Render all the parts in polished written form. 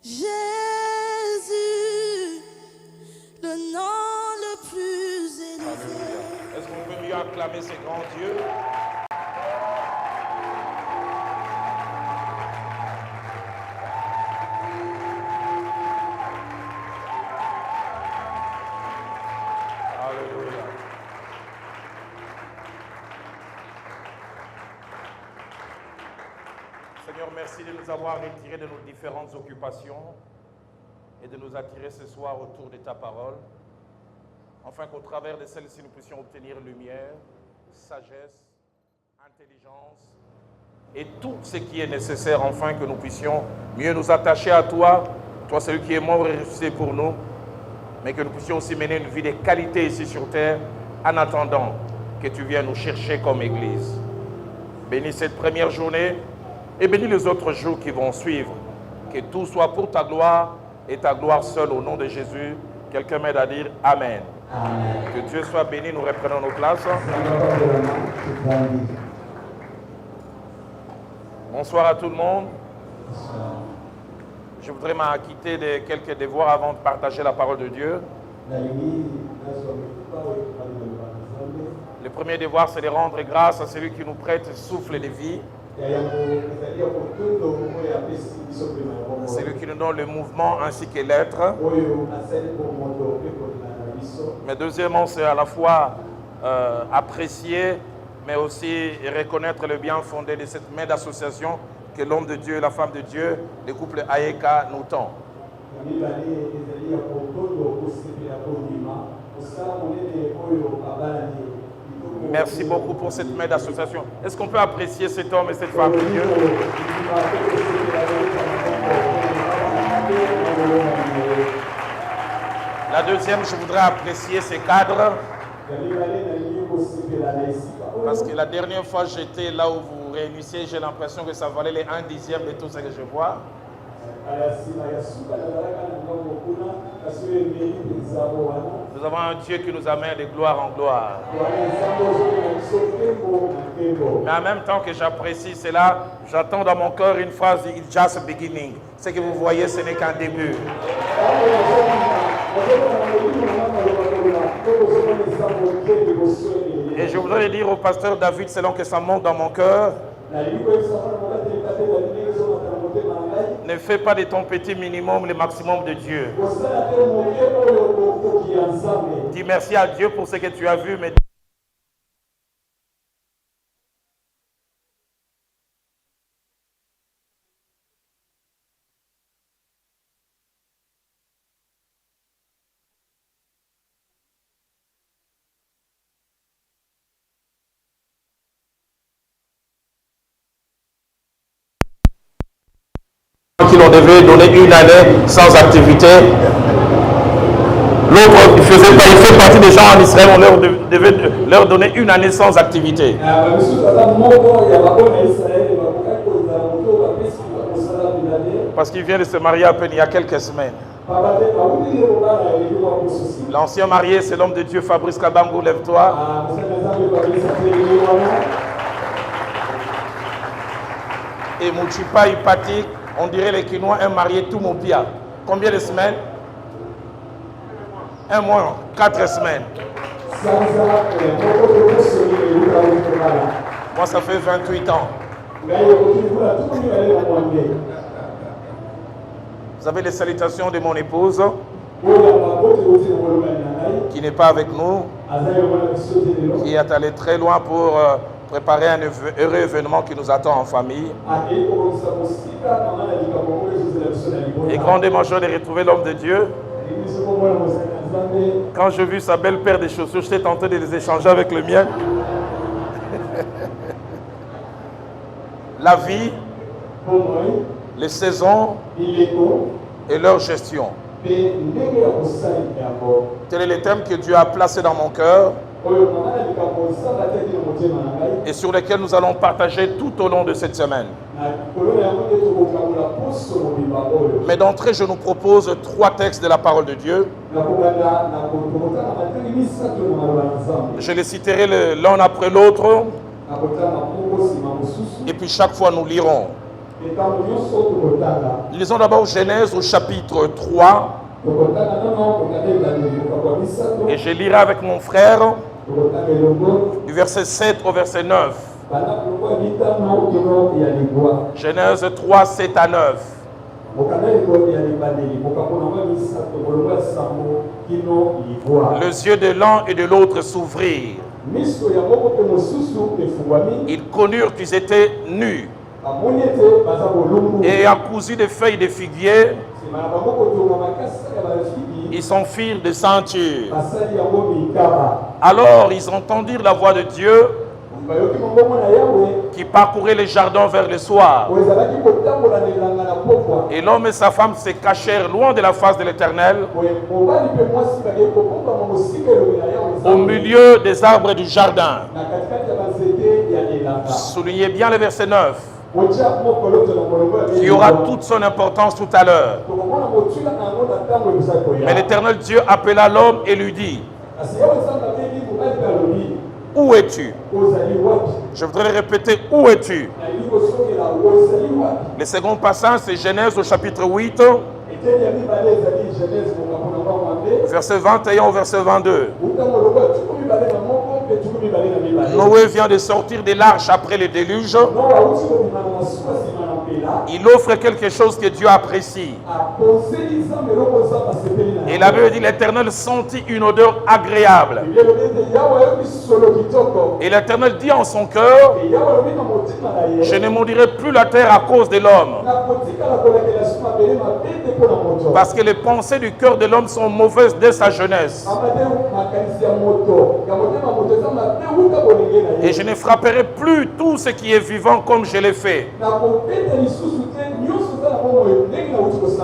Jésus, le nom le plus élevé. Est-ce qu'on peut mieux acclamer ces grands dieux? Alléluia. Seigneur, merci de nous avoir retirés de nos différentes occupations et de nous attirer ce soir autour de ta parole, afin qu'au travers de celle-ci, nous puissions obtenir lumière, sagesse, intelligence et tout ce qui est nécessaire, afin que nous puissions mieux nous attacher à toi, toi celui qui est mort et ressuscité pour nous, mais que nous puissions aussi mener une vie de qualité ici sur terre, en attendant que tu viennes nous chercher comme Église. Bénis cette première journée et bénis les autres jours qui vont suivre. Que tout soit pour ta gloire et ta gloire seule au nom de Jésus. Quelqu'un m'aide à dire Amen. Amen. Que Dieu soit béni, nous reprenons nos places. Bonsoir à tout le monde. Je voudrais m'acquitter de quelques devoirs avant de partager la parole de Dieu. Le premier devoir, c'est de rendre grâce à celui qui nous prête souffle de vie. Celui qui nous donne le mouvement ainsi que l'être. Mais deuxièmement, c'est à la fois apprécier, mais aussi reconnaître le bien fondé de cette main d'association que l'homme de Dieu et la femme de Dieu, le couple Ayeka, nous tend. Merci beaucoup pour cette main d'association. Est-ce qu'on peut apprécier cet homme et cette femme de Dieu? La deuxième, je voudrais apprécier ces cadres. Parce que la dernière fois, j'étais là où vous réunissiez, j'ai l'impression que ça valait les 1/10 de tout ce que je vois. Nous avons un Dieu qui nous amène de gloire en gloire. Mais en même temps que j'apprécie cela, j'attends dans mon cœur une phrase « It's just a beginning ». Ce que vous voyez, ce n'est qu'un début. Et je voudrais dire au pasteur David, selon que ça monte dans mon cœur, ne fais pas de ton petit minimum le maximum de Dieu. Dis merci à Dieu pour ce que tu as vu, mais on devait donner une année sans activité. L'autre, il fait partie des gens en Israël, on devait leur donner une année sans activité. Parce qu'il vient de se marier à peine il y a quelques semaines. L'ancien marié, c'est l'homme de Dieu, Fabrice Kabangou, lève-toi. Et Mouchipa Ipati, on dirait les Quinois, un marié tout mon pia. Combien de semaines? 1 mois, 4 semaines. Moi, ça fait 28 ans. Vous avez les salutations de mon épouse, qui n'est pas avec nous, qui est allée très loin pour préparer un heureux événement qui nous attend en famille. Et grandement joie de retrouver l'homme de Dieu. Quand j'ai vu sa belle paire de chaussures, j'étais tenté de les échanger avec le mien. La vie, les saisons et leur gestion. Tel est le thème que Dieu a placé dans mon cœur et sur lequel nous allons partager tout au long de cette semaine. Mais d'entrée, je nous propose 3 textes de la parole de Dieu. Je les citerai l'un après l'autre. Et puis chaque fois, nous lirons. Lisons d'abord Genèse au chapitre 3. Et je lirai avec mon frère du verset 7 au verset 9. Genèse 3, 7 à 9. Les yeux de l'un et de l'autre s'ouvrirent. Ils connurent qu'ils étaient nus et ayant cousu des feuilles de figuier, ils s'enfirent des ceintures. Alors ils entendirent la voix de Dieu qui parcourait les jardins vers le soir. Et l'homme et sa femme se cachèrent loin de la face de l'Éternel, au milieu des arbres du jardin. Soulignez bien le verset 9, qui aura toute son importance tout à l'heure. Mais l'Éternel Dieu appela l'homme et lui dit: où es-tu? Je voudrais répéter, où es-tu? Le second passage, c'est Genèse au chapitre 8, verset 21 au verset 22. Noé vient de sortir de l'arche après le déluge. Il offre quelque chose que Dieu apprécie. Et la Bible dit: l'Éternel sentit une odeur agréable. Et l'Éternel dit en son cœur: je ne maudirai plus la terre à cause de l'homme, parce que les pensées du cœur de l'homme sont mauvaises dès sa jeunesse. Et je ne frapperai plus tout ce qui est vivant comme je l'ai fait.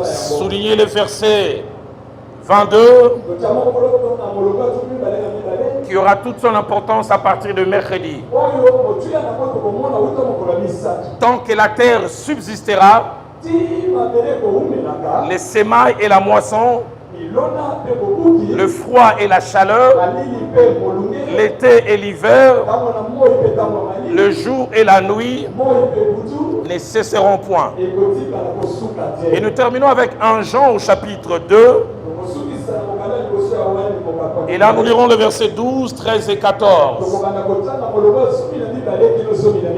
Soulignez le verset 22, qui aura toute son importance à partir de mercredi. Tant que la terre subsistera, les semailles et la moisson, le froid et la chaleur, l'été et l'hiver, le jour et la nuit ne cesseront point. Et nous terminons avec 1 Jean au chapitre 2. Et là nous lirons le verset 12, 13 et 14.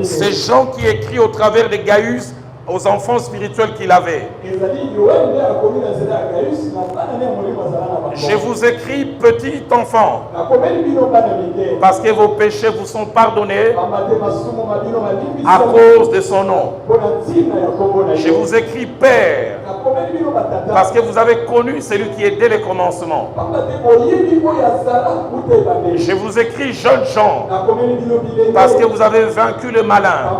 C'est Jean qui écrit au travers de Gaius aux enfants spirituels qu'il avait. Je vous écris, petits enfants, parce que vos péchés vous sont pardonnés à cause de son nom. Je vous écris, père, parce que vous avez connu celui qui est dès le commencement. Je vous écris, jeunes gens, parce que vous avez vaincu le malin.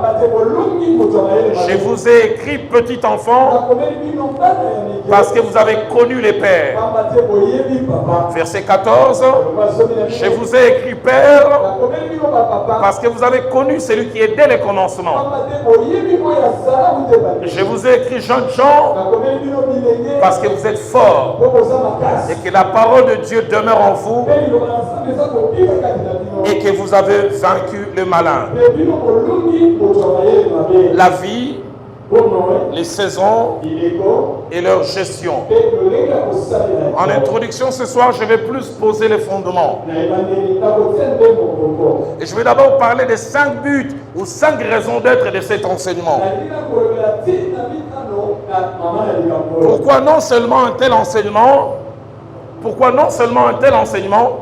Je vous ai écrit, petit enfant, parce que vous avez connu les pères. Verset 14, je vous ai écrit, père, parce que vous avez connu celui qui est dès le commencement. Je vous ai écrit, jeunes gens, parce que vous êtes forts et que la parole de Dieu demeure en vous et que vous avez vaincu le malin. La vie, les saisons et leur gestion. En introduction ce soir, je vais plus poser les fondements. Et je vais d'abord parler des 5 buts ou 5 raisons d'être de cet enseignement. Pourquoi non seulement un tel enseignement? Pourquoi non seulement un tel enseignement,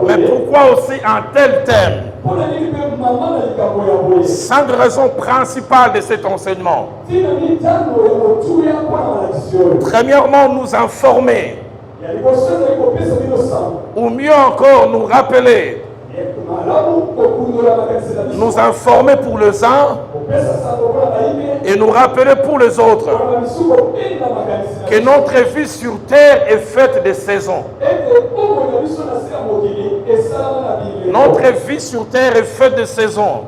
mais pourquoi aussi un tel thème? 5 raisons principales de cet enseignement. Premièrement, nous informer, ou mieux encore nous rappeler. Nous informer pour les uns et nous rappeler pour les autres que notre vie sur terre est faite de saisons. Notre vie sur terre est faite de saisons.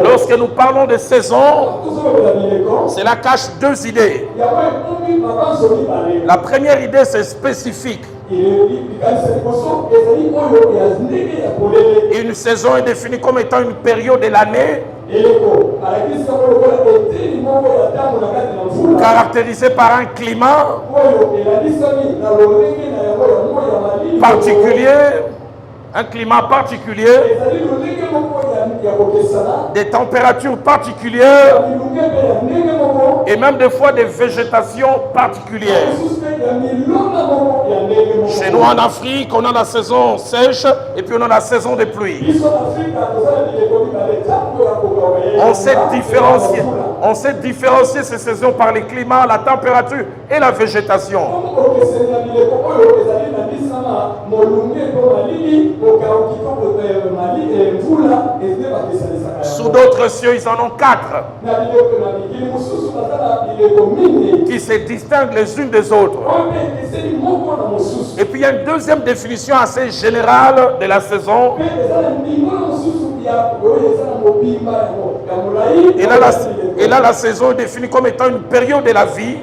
Lorsque nous parlons de saisons, cela cache deux idées. La première idée, c'est spécifique. Une saison est définie comme étant une période de l'année caractérisée par un climat particulier, des températures particulières et même des fois des végétations particulières. Chez nous en Afrique, on a la saison sèche et puis on a la saison des pluies. On sait différencier ces saisons par les climats, la température et la végétation. Sous d'autres cieux, ils en ont 4 qui se distinguent les unes des autres. Et puis il y a une deuxième définition assez générale de la saison. Et là, la saison est définie comme étant une période de la vie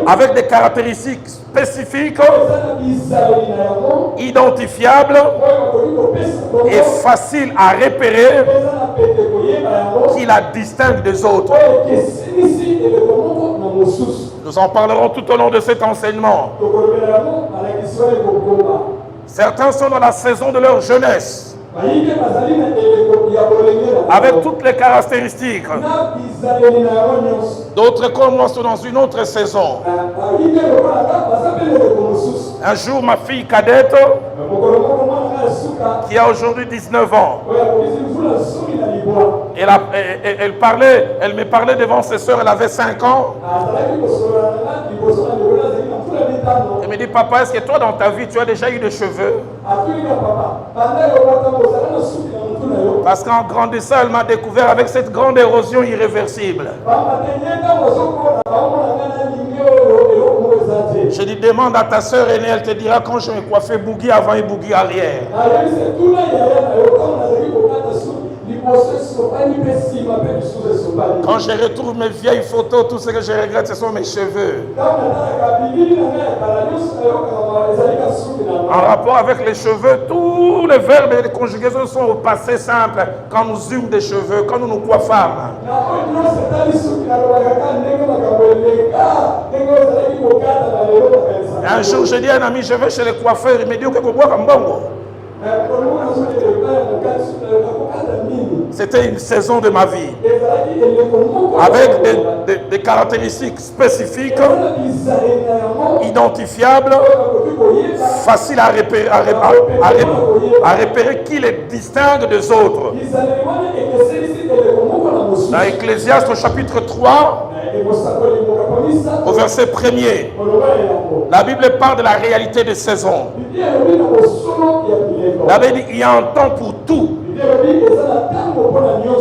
avec des caractéristiques spécifiques, identifiables et faciles à repérer qui la distinguent des autres. Nous en parlerons tout au long de cet enseignement. Certains sont dans la saison de leur jeunesse, avec toutes les caractéristiques. D'autres comme moi sont dans une autre saison. Un jour, ma fille cadette, qui a aujourd'hui 19 ans, elle me parlait devant ses soeurs, elle avait 5 ans. Elle me dit, papa, est-ce que toi dans ta vie, tu as déjà eu des cheveux? Parce qu'en grandissant, elle m'a découvert avec cette grande érosion irréversible. Je dis, demande à ta soeur aînée, elle te dira quand je me coiffais bougie avant et bougie arrière. Quand je retrouve mes vieilles photos, tout ce que je regrette, ce sont mes cheveux. En rapport avec les cheveux, tous les verbes et les conjugaisons sont au passé simple. Quand nous eûmes des cheveux, quand nous nous coiffâmes. Un jour, j'ai dit à un ami, je vais chez le coiffeur. Il me dit, ok, pourquoi comme bongo? C'était une saison de ma vie avec des caractéristiques spécifiques, identifiables, faciles à repérer qui les distingue des autres. Dans Ecclésiaste au chapitre 3, au verset 1er, la Bible parle de la réalité des saisons. La Bible dit qu'il y a un temps pour tout.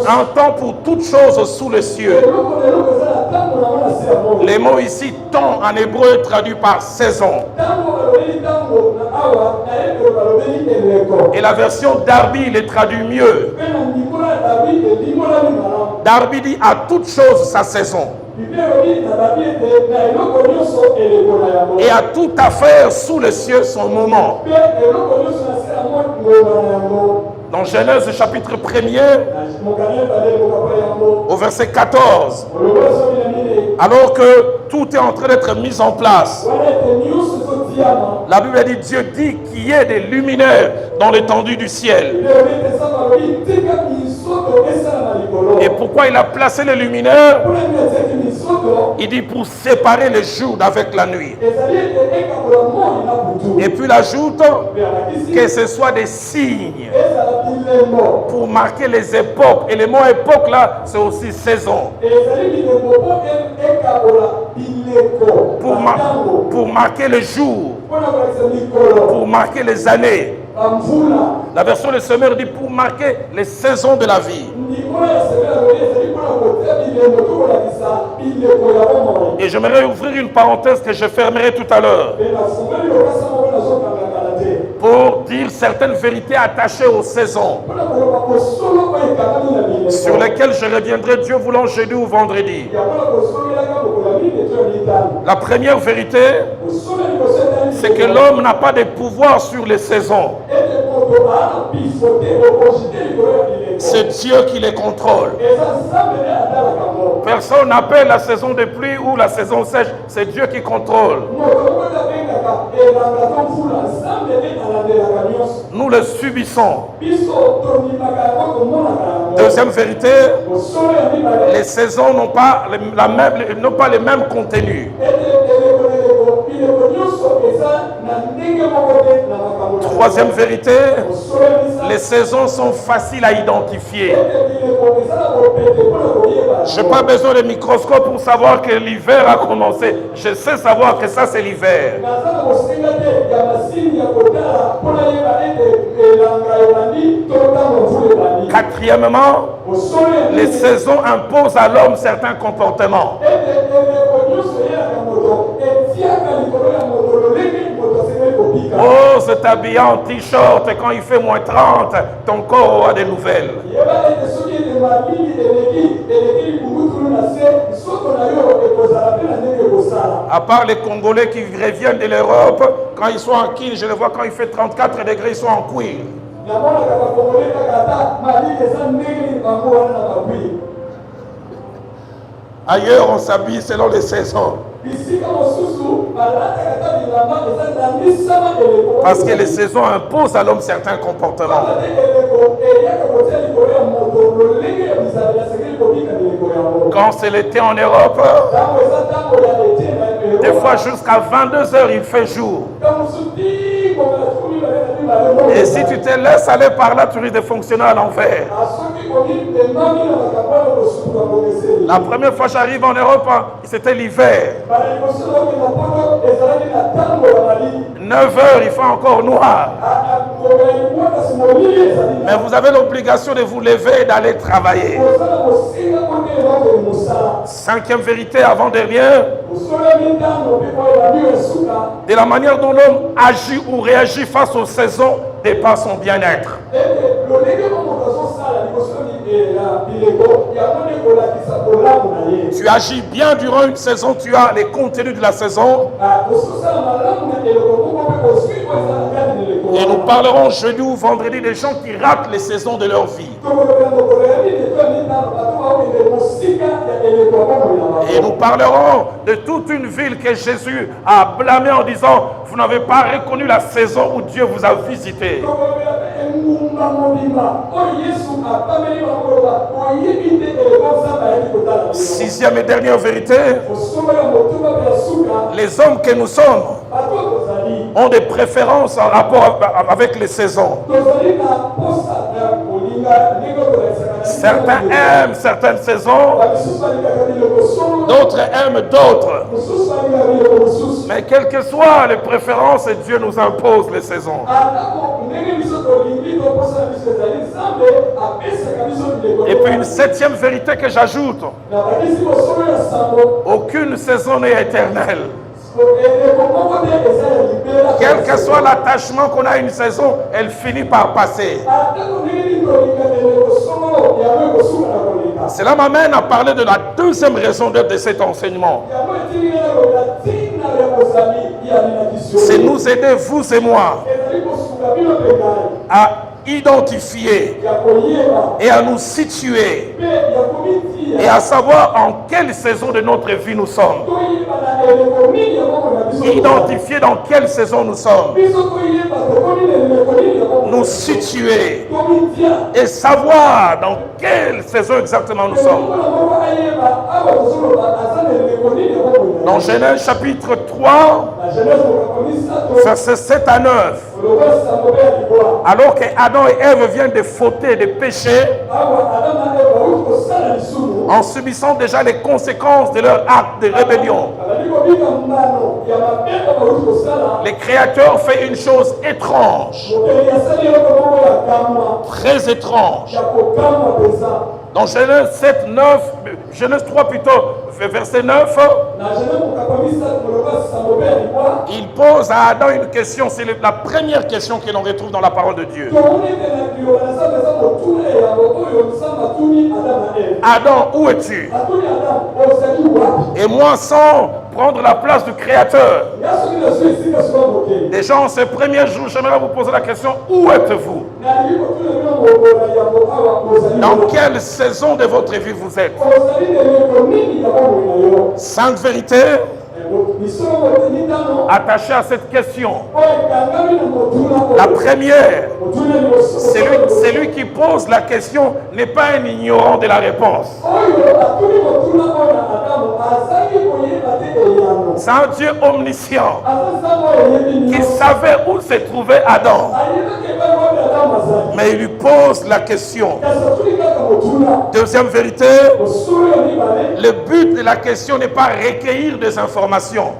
Un temps pour toutes choses sous les cieux. Les mots ici, temps en hébreu est traduit par saison. Et la version Darby, il est traduit mieux. Darby dit à toute chose sa saison. Et à toute affaire sous les cieux son moment. Dans Genèse chapitre 1er, au verset 14, alors que tout est en train d'être mis en place, la Bible dit, Dieu dit qu'il y ait des luminaires dans l'étendue du ciel. Et pourquoi il a placé les luminaires? Il dit pour séparer le jour d'avec la nuit. Et puis il ajoute que ce soit des signes pour marquer les époques. Et le mot époque là, c'est aussi saison. Pour marquer le jour, pour marquer les années. La version de Semeur dit pour marquer les saisons de la vie. Et j'aimerais ouvrir une parenthèse que je fermerai tout à l'heure pour dire certaines vérités attachées aux saisons sur lesquelles je reviendrai, Dieu voulant, jeudi ou vendredi. La première vérité, c'est que l'homme n'a pas de pouvoir sur les saisons. C'est Dieu qui les contrôle. Personne n'appelle la saison de pluie ou la saison sèche, c'est Dieu qui contrôle. Nous le subissons. Deuxième vérité, les saisons n'ont pas les mêmes contenus. Troisième vérité, les saisons sont faciles à identifier. Je n'ai pas besoin de microscope pour savoir que l'hiver a commencé. Je sais savoir que ça c'est l'hiver. Quatrièmement, les saisons imposent à l'homme certains comportements. Ose t'habiller en t-shirt quand il fait moins 30, ton corps aura des nouvelles. À part les Congolais qui reviennent de l'Europe, quand ils sont en kin, je les vois quand il fait 34 degrés, ils sont en cuir. Ailleurs, on s'habille selon les saisons. Parce que les saisons imposent à l'homme certains comportements. Quand c'est l'été en Europe, des fois jusqu'à 22 heures, il fait jour. Et si tu te laisses aller par là, tu risques de fonctionner à l'envers. La première fois que j'arrive en Europe, c'était l'hiver. 9 heures, il fait encore noir. Mais vous avez l'obligation de vous lever et d'aller travailler. Cinquième vérité avant-dernière, de la manière dont l'homme agit ou réagit face aux saisons dépasse son bien-être. Tu agis bien durant une saison, tu as les contenus de la saison. Et nous parlerons jeudi ou vendredi des gens qui ratent les saisons de leur vie. Et nous parlerons de toute une ville que Jésus a blâmée en disant: vous n'avez pas reconnu la saison où Dieu vous a visité. Sixième et dernière vérité, les hommes que nous sommes ont des préférences en rapport avec les saisons. Certains aiment certaines saisons, d'autres aiment d'autres. Mais quelles que soient les préférences, Dieu nous impose les saisons. Et puis une septième vérité que j'ajoute: aucune saison n'est éternelle. Quel que soit l'attachement qu'on a à une saison, elle finit par passer. Cela m'amène à parler de la deuxième raison d'être de cet enseignement. C'est nous aider, vous et moi, à identifier et à nous situer et à savoir en quelle saison de notre vie nous sommes. Identifier dans quelle saison nous sommes. Nous situer et savoir dans quelle saison exactement nous sommes. Dans Genèse chapitre 3, versets 7 à 9, alors que Adam et Ève viennent de fauter, de pécher, en subissant déjà les conséquences de leur acte de rébellion, le Créateur fait une chose étrange, très étrange. Dans Genèse 7, 9, Genèse 3 plutôt, verset 9, il pose à Adam une question. C'est la première question que l'on retrouve dans la parole de Dieu. Adam, où es-tu? Et moi, sans prendre la place du Créateur, déjà en ces premiers jours, j'aimerais vous poser la question, où êtes-vous? Dans quelle saison de votre vie vous êtes? 5 vérités attachées à cette question. La première, celui qui pose la question n'est pas un ignorant de la réponse. C'est un Dieu omniscient qui savait où se trouvait Adam. Mais il lui pose la question. Deuxième vérité, le but de la question n'est pas recueillir des informations.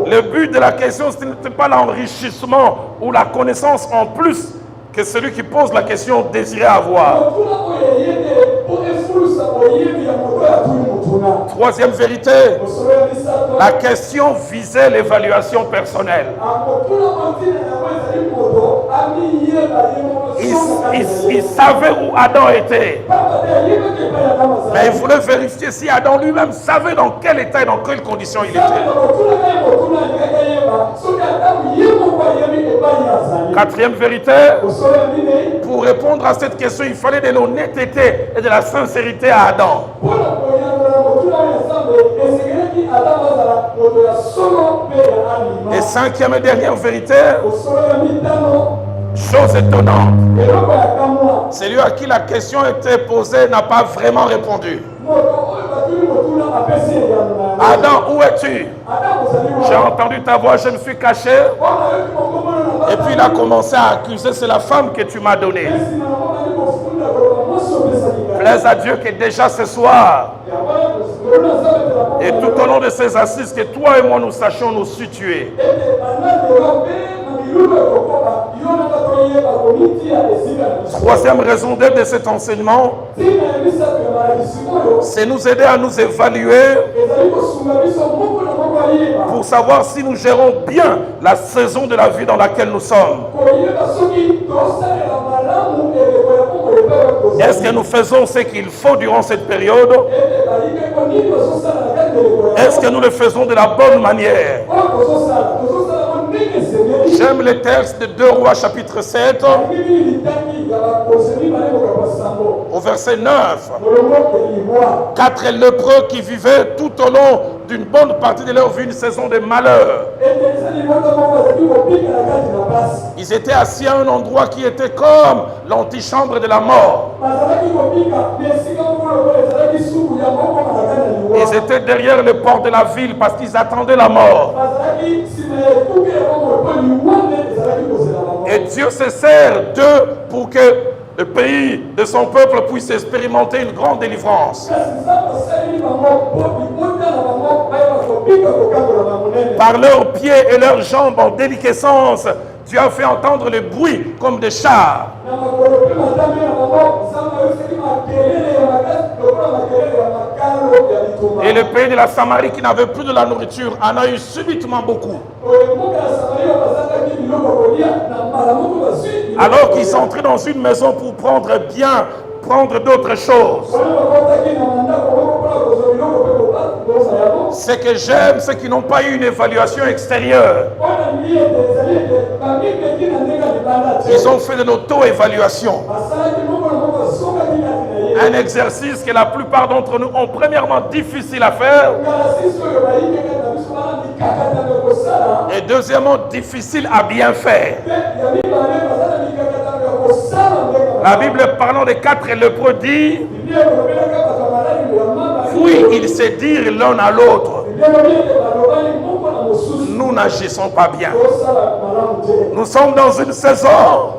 Le but de la question, ce n'est pas l'enrichissement ou la connaissance en plus que celui qui pose la question désirait avoir. Troisième vérité, la question visait l'évaluation personnelle. Il savait où Adam était. Mais il voulait vérifier si Adam lui-même savait dans quel état et dans quelles conditions il était. Quatrième vérité, pour répondre à cette question, il fallait de l'honnêteté et de la sincérité à Adam. Et cinquième et dernière vérité, chose étonnante, celui à qui la question était posée n'a pas vraiment répondu. Adam, où es-tu? J'ai entendu ta voix, je me suis caché. Et puis il a commencé à accuser, c'est la femme que tu m'as donnée. Plaise à Dieu que déjà ce soir, et tout au long de ces assises, que toi et moi nous sachions nous situer. Troisième raison d'être de cet enseignement, c'est nous aider à nous évaluer pour savoir si nous gérons bien la saison de la vie dans laquelle nous sommes. Est-ce que nous faisons ce qu'il faut durant cette période? Est-ce que nous le faisons de la bonne manière? J'aime le texte de 2 Rois chapitre 7 au verset 9. 4 lépreux qui vivaient tout au long d'une bonne partie de leur vie une saison de malheur. Ils étaient assis à un endroit qui était comme l'antichambre de la mort. Ils étaient derrière les portes de la ville parce qu'ils attendaient la mort. Et Dieu se sert d'eux pour que le pays de son peuple puisse expérimenter une grande délivrance. Par leurs pieds et leurs jambes en déliquescence, Dieu a fait entendre le bruit comme des chars. Et le pays de la Samarie qui n'avait plus de la nourriture en a eu subitement beaucoup. Alors qu'ils sont entrés dans une maison pour prendre d'autres choses. Ce que j'aime, c'est qu'ils n'ont pas eu une évaluation extérieure. Ils ont fait de l'auto-évaluation. Un exercice que la plupart d'entre nous ont premièrement difficile à faire. Et deuxièmement, difficile à bien faire. La Bible parlant des 4 lépreux dit, puis ils se dirent l'un à l'autre, nous n'agissons pas bien. Nous sommes dans une saison,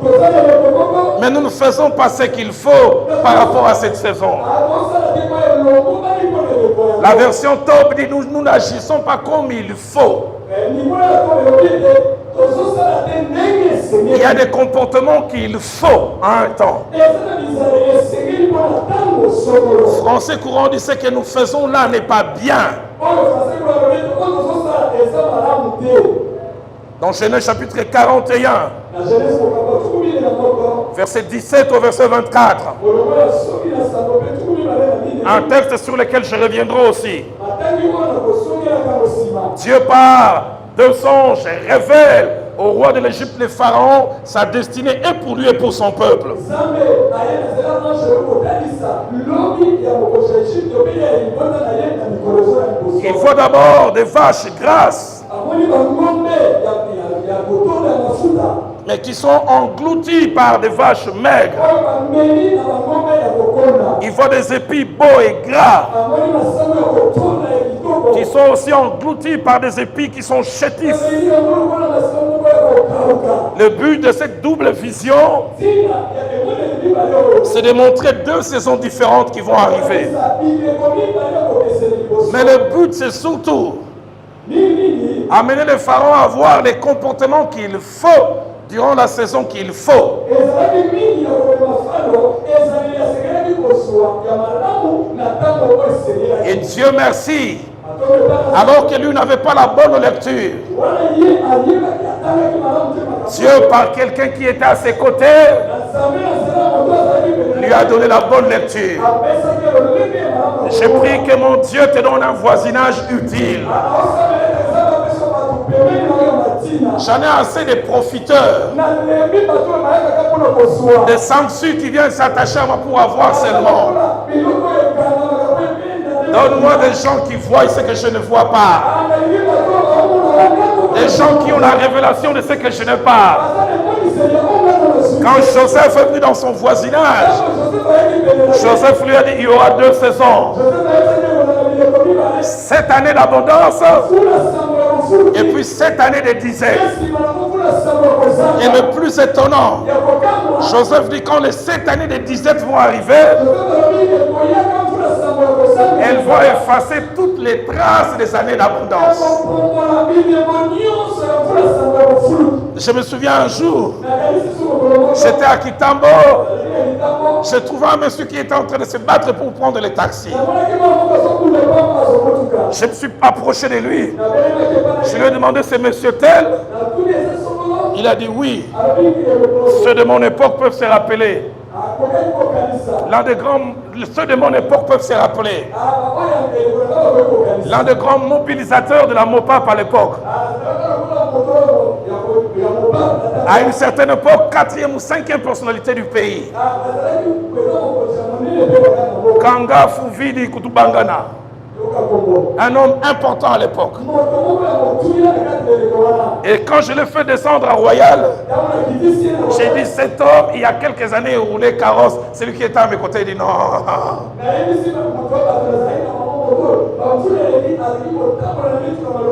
mais nous ne faisons pas ce qu'il faut par rapport à cette saison. La version Tob dit, nous n'agissons pas comme il faut. Il y a a des comportements qu'il faut à un temps. Français courant dit ce que nous faisons là n'est pas bien. Dans Genèse chapitre 41, verset 17 au verset 24. Un texte sur lequel je reviendrai aussi. Dieu par deux songes révèle au roi de l'Égypte, le Pharaon, sa destinée est pour lui et pour son peuple. Il faut d'abord des vaches grasses, mais qui sont englouties par des vaches maigres. Il faut des épis beaux et gras, qui sont aussi engloutis par des épis qui sont chétifs. Le but de cette double vision, c'est de montrer deux saisons différentes qui vont arriver. Mais le but, c'est surtout amener le Pharaon à avoir les comportements qu'il faut durant la saison qu'il faut. Et Dieu merci, alors que lui n'avait pas la bonne lecture, Dieu, par quelqu'un qui était à ses côtés, lui a donné la bonne lecture. J'ai pris que mon Dieu te donne un voisinage utile. J'en ai assez de profiteurs, des sangsues qui viennent s'attacher à moi pour avoir seulement. Donne-moi des gens qui voient ce que je ne vois pas. Des gens qui ont la révélation de ce que je n'ai pas. Quand Joseph est venu dans son voisinage, Joseph lui a dit, il y aura deux saisons. Cette année d'abondance et puis cette année de disette. Et le plus étonnant, Joseph dit quand les 7 années de disette vont arriver, elles vont effacer toutes les traces des années d'abondance. Je me souviens un jour, j'étais à Kitambo, j'ai trouvé un monsieur qui était en train de se battre pour prendre les taxis. Je me suis approché de lui. Je lui ai demandé, c'est monsieur tel? Il a dit oui. Ceux de mon époque peuvent se rappeler. Ceux de mon époque peuvent se rappeler. L'un des grands mobilisateurs de la MOPAP à l'époque. À une certaine époque, 4e ou 5e personnalité du pays. Kanga Fuvidi Kutubangana. Un homme important à l'époque. Et quand je l'ai fait descendre à Royal, j'ai dit, cet homme, il y a quelques années, il roulait carrosse. Celui qui était à mes côtés, il dit non.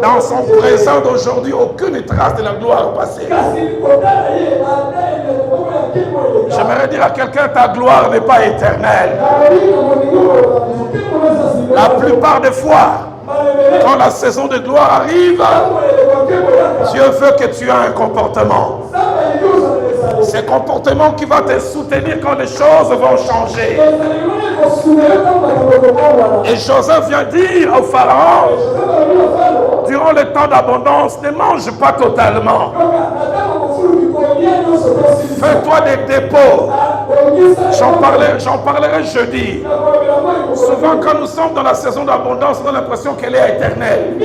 Dans son présent d'aujourd'hui, aucune trace de la gloire passée. J'aimerais dire à quelqu'un, ta gloire n'est pas éternelle. La plupart des fois, quand la saison de gloire arrive, Dieu veut que tu aies un comportement. C'est un comportement qui va te soutenir quand les choses vont changer. Et Joseph vient dire au Pharaon, durant le temps d'abondance, ne mange pas totalement. Fais-toi des dépôts. J'en parlerai jeudi. Souvent quand nous sommes dans la saison d'abondance, on a l'impression qu'elle est éternelle.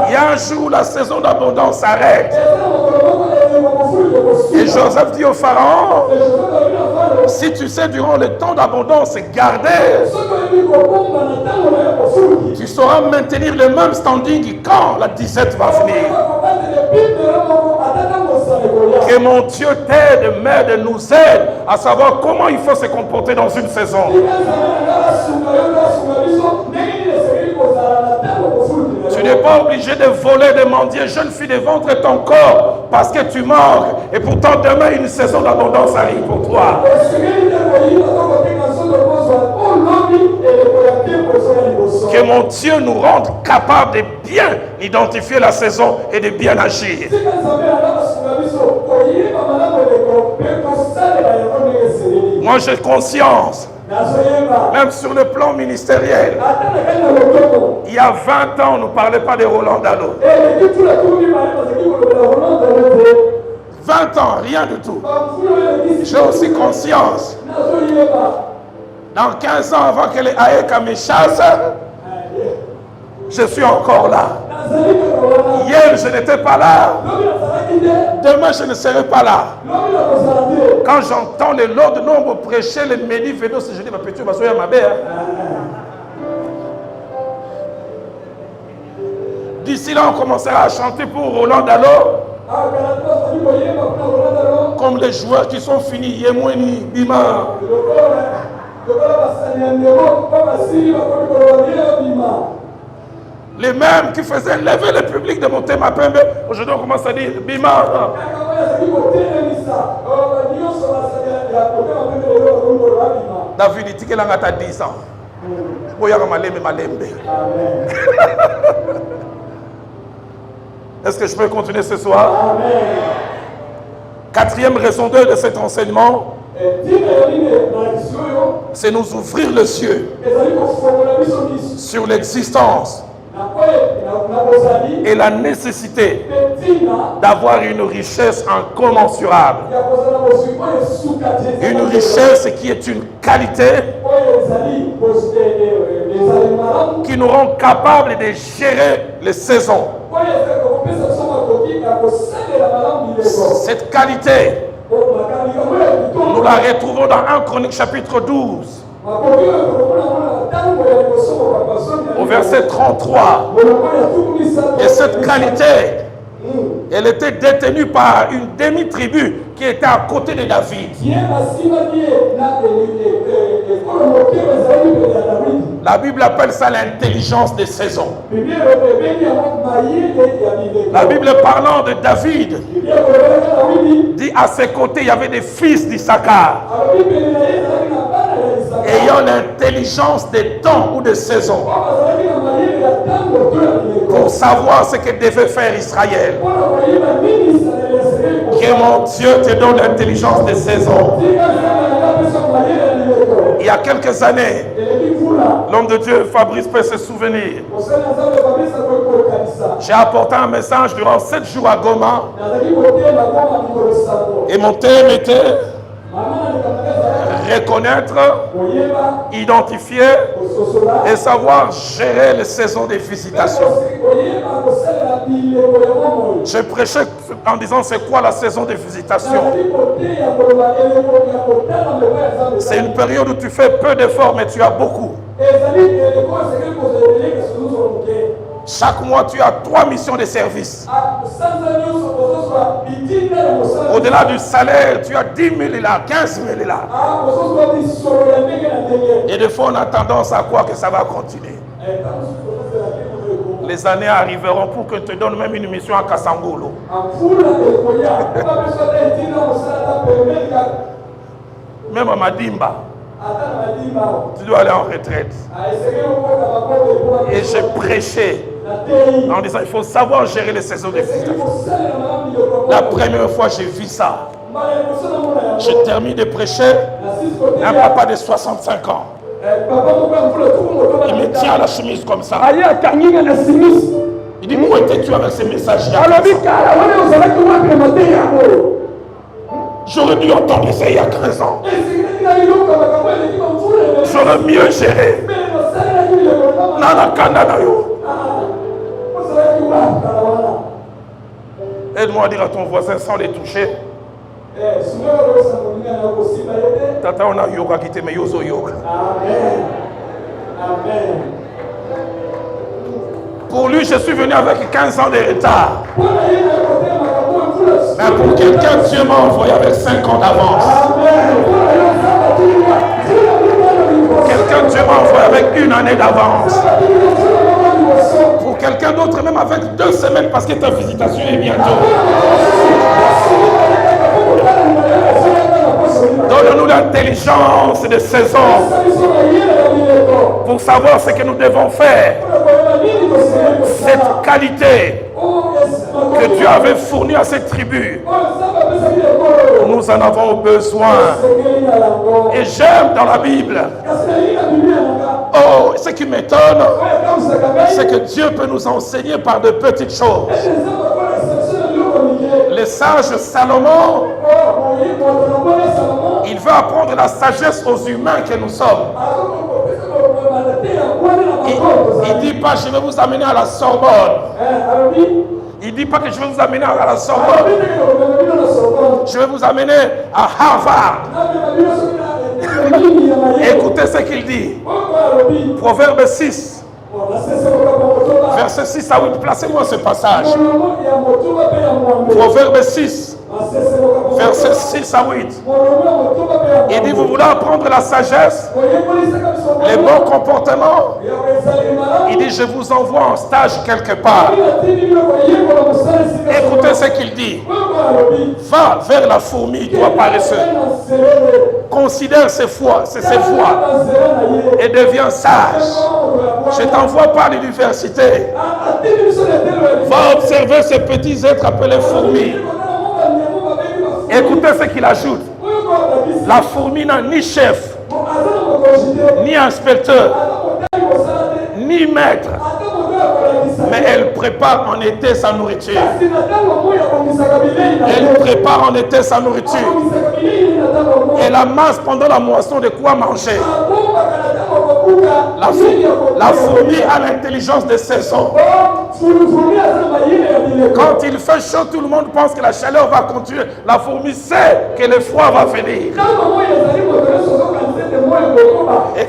Il y a un jour où la saison d'abondance s'arrête. Et Joseph dit au Pharaon, si tu sais durant le temps d'abondance garder, tu sauras maintenir le même standing quand la disette va venir. Que mon Dieu t'aide, m'aide, nous aide à savoir comment il faut se comporter dans une saison. Tu n'es pas obligé de voler, de mendier, jeune fille, de vendre ton corps parce que tu manques. Et pourtant, demain, une saison d'abondance arrive pour toi. Que mon Dieu nous rende capables de bien identifier la saison et de bien agir. Moi j'ai conscience, même sur le plan ministériel, il y a 20 ans on ne parlait pas de Roland Dallot. 20 ans, rien du tout. J'ai aussi conscience. Dans 15 ans, avant que les Aïka me chassent, je suis encore là. Hier, je n'étais pas là. Demain, je ne serai pas là. Quand j'entends les lords de nombre prêcher les médis fédos, je dis, ma petite, ma soeur, ma mère. D'ici là, on commencera à chanter pour Roland Dallot. Comme les joueurs qui sont finis, Yemweni, Bima. Les mêmes qui faisaient lever le public de Motema Pembe, aujourd'hui on commence à dire Bima. David dit qu'il a 10 ans. Est-ce que je peux continuer ce soir? Amen. Quatrième raison de cet enseignement, c'est nous ouvrir les yeux sur l'existence et la nécessité d'avoir une richesse incommensurable. Une richesse qui est une qualité qui nous rend capables de gérer les saisons. Cette qualité, nous la retrouvons dans 1 Chronique chapitre 12. Au verset 33. Et cette qualité, elle était détenue par une demi-tribu qui était à côté de David. La Bible appelle ça l'intelligence des saisons. La Bible parlant de David dit à ses côtés il y avait des fils d'Issachar ayant l'intelligence des temps ou des saisons pour savoir ce que devait faire Israël. Que mon Dieu te donne l'intelligence des saisons. Il y a quelques années, l'homme de Dieu Fabrice peut se souvenir. J'ai apporté un message durant 7 jours à Goma. Et mon thème était reconnaître, identifier et savoir gérer les saisons des visitations. J'ai prêché en disant c'est quoi la saison des visitations. C'est une période où tu fais peu d'efforts mais tu as beaucoup. Chaque mois, tu as 3 missions de service. Au-delà du salaire, tu as 10 000 là, 15 000 là. Et des fois, on a tendance à croire que ça va continuer. Les années arriveront pour que tu te donnes même une mission à Kassangolo. Même à Madimba. Tu dois aller en retraite. Et j'ai prêché en disant il faut savoir gérer les saisons de visitation. La première fois j'ai vu ça. Je termine de prêcher. Un papa de 65 ans. Il me tient à la chemise comme ça. Il dit où étais-tu avec ces messages-là? J'aurais dû entendre ça il y a 15 ans. J'aurais mieux géré. Aide-moi à dire à ton voisin sans les toucher. Tata, on a yoga qui te met yoga. Amen. Amen. Pour lui, je suis venu avec 15 ans de retard. Mais pour quelqu'un, Dieu m'a envoyé avec 5 ans d'avance. Quelqu'un, Dieu m'a envoyé avec 1 année d'avance. Pour quelqu'un d'autre, même avec 2 semaines, parce que ta visitation est bientôt. Donne-nous l'intelligence de saison pour savoir ce que nous devons faire. Cette qualité que Dieu avait fournie à cette tribu, nous en avons besoin. Et j'aime dans la Bible, oh, ce qui m'étonne, c'est que Dieu peut nous enseigner par de petites choses. Le sage Salomon, il veut apprendre la sagesse aux humains que nous sommes. Il ne dit pas je vais vous amener à la Sorbonne. Il ne dit pas que je vais vous amener à la Sorbonne. Je vais vous amener à Harvard. Écoutez ce qu'il dit. Proverbe 6. Verset 6 à 8. Placez-moi ce passage. Proverbe 6. Verset 6 à 8. Il dit, vous voulez apprendre la sagesse, les bons comportements. Il dit, je vous envoie en stage quelque part. Écoutez ce qu'il dit. Va vers la fourmi, toi paresseux. Considère ses voies et deviens sage. Je t'envoie par l'université. Va observer ces petits êtres appelés fourmis. Écoutez ce qu'il ajoute. La fourmi n'a ni chef, ni inspecteur, ni maître, mais elle prépare en été sa nourriture. Elle prépare en été sa nourriture. Elle amasse pendant la moisson de quoi manger. La fourmi a l'intelligence des saisons. Quand il fait chaud, tout le monde pense que la chaleur va continuer. La fourmi sait que le froid va venir. Et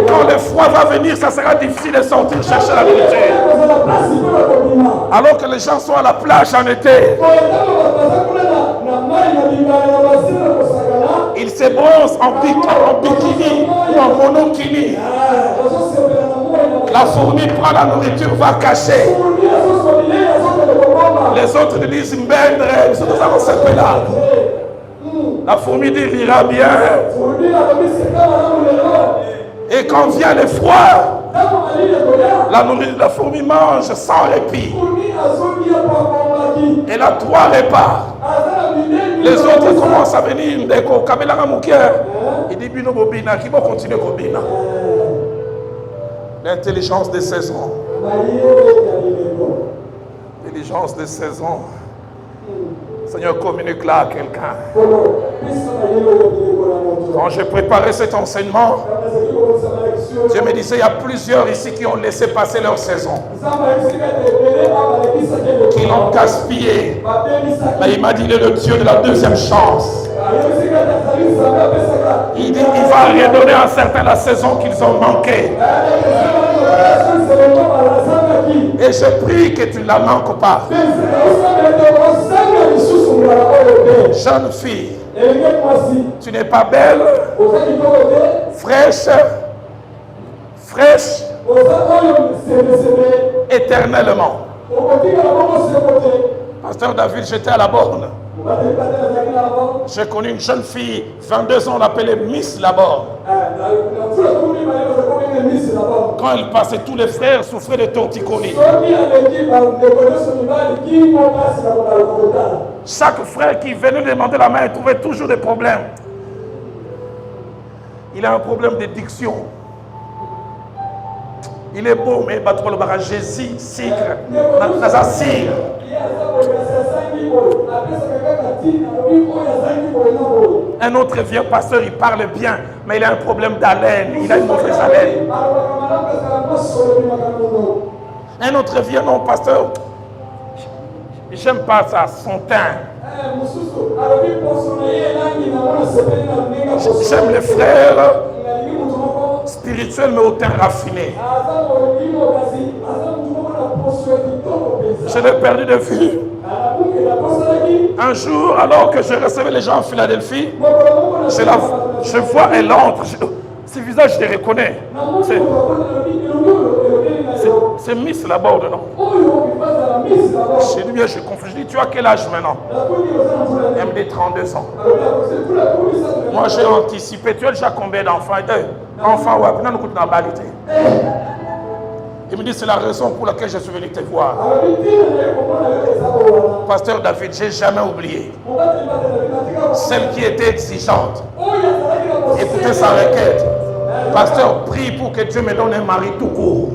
quand le froid va venir, ça sera difficile de sortir chercher la nourriture. Alors que les gens sont à la plage en été. Ils se bronzent en bikini ou en monokini. La fourmi prend la nourriture, va cacher. Les autres disent Mbendre, nous allons se là. La fourmi dit il ira bien. Et quand vient le froid, la fourmi mange sans répit. Elle a 3 repas. Les autres commencent à venir. Il dit Bino Bobina, qui va continuer Bobina. L'intelligence des saisons. L'intelligence des saisons. Seigneur, communique là à quelqu'un. Quand j'ai préparé cet enseignement, Dieu me disait, il y a plusieurs ici qui ont laissé passer leur saison. Qui l'ont gaspillé. Mais il m'a dit, il est le Dieu de la deuxième chance. Il dit, il va redonner à certains la saison qu'ils ont manquée. Et je prie que tu ne la manques pas. Jeune fille, tu n'es pas belle, fraîche, éternellement. Pasteur David, j'étais à la borne. J'ai connu une jeune fille, 22 ans, on l'appelait Miss Laborne. Quand elle passait, tous les frères souffraient de torticolis. Chaque frère qui venait demander la main, il trouvait toujours des problèmes. Il a un problème de diction. Il est beau, mais il bat trop le barrage. Jésus, Sigre, Nazasir. Un autre vieux pasteur, il parle bien, mais il a un problème d'haleine. Il a une mauvaise haleine. Un autre vieux, non, pasteur, j'aime pas ça, son teint. J'aime les frères spirituels, mais au teint raffiné. Je l'ai perdu de vue. Un jour, alors que je recevais les gens en Philadelphie, je vois, elle entre. Ce visage, je les reconnais. C'est Miss Laborde, non? J'ai dit, bien, je suis confus. Je dis, tu as quel âge maintenant? Elle me dit 32 ans. Moi, j'ai anticipé. Tu as déjà combien d'enfants? Enfants, ouais, maintenant, nous coûtons la banalité. Il me dit, c'est la raison pour laquelle je suis venu te voir. Pasteur David, j'ai jamais oublié. Celle qui était exigeante. Écoutez sa requête. Pasteur, prie pour que Dieu me donne un mari tout court.